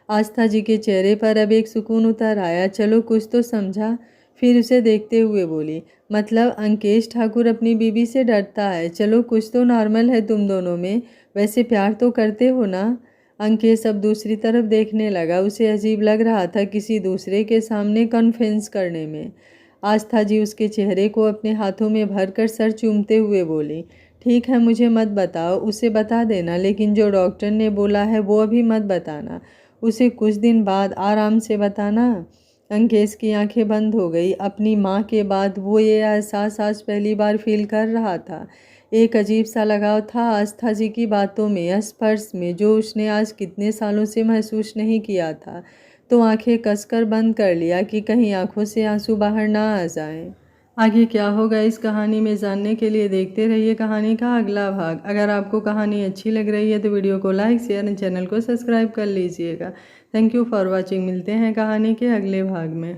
आस्था जी के चेहरे पर अब एक सुकून उतर आया। चलो कुछ तो समझा। फिर उसे देखते हुए बोली, मतलब अंकेश ठाकुर अपनी बीवी से डरता है। चलो कुछ तो नॉर्मल है तुम दोनों में, वैसे प्यार तो करते हो ना? अंकेश अब दूसरी तरफ देखने लगा। उसे अजीब लग रहा था किसी दूसरे के सामने कॉन्फेंस करने में। आस्था जी उसके चेहरे को अपने हाथों में भरकर सर चूमते हुए बोली, ठीक है मुझे मत बताओ, उसे बता देना, लेकिन जो डॉक्टर ने बोला है वो अभी मत बताना, उसे कुछ दिन बाद आराम से बताना। अंकेश की आंखें बंद हो गई। अपनी माँ के बाद वो ये एहसास आज पहली बार फील कर रहा था। एक अजीब सा लगाव था आस्था जी की बातों में, स्पर्श में, जो उसने आज कितने सालों से महसूस नहीं किया था। तो आंखें कसकर बंद कर लिया कि कहीं आंखों से आंसू बाहर ना आ जाएं। आगे क्या होगा इस कहानी में जानने के लिए देखते रहिए कहानी का अगला भाग। अगर आपको कहानी अच्छी लग रही है तो वीडियो को लाइक, शेयर एंड चैनल को सब्सक्राइब कर लीजिएगा। Thank you for watching. मिलते हैं कहानी के अगले भाग में।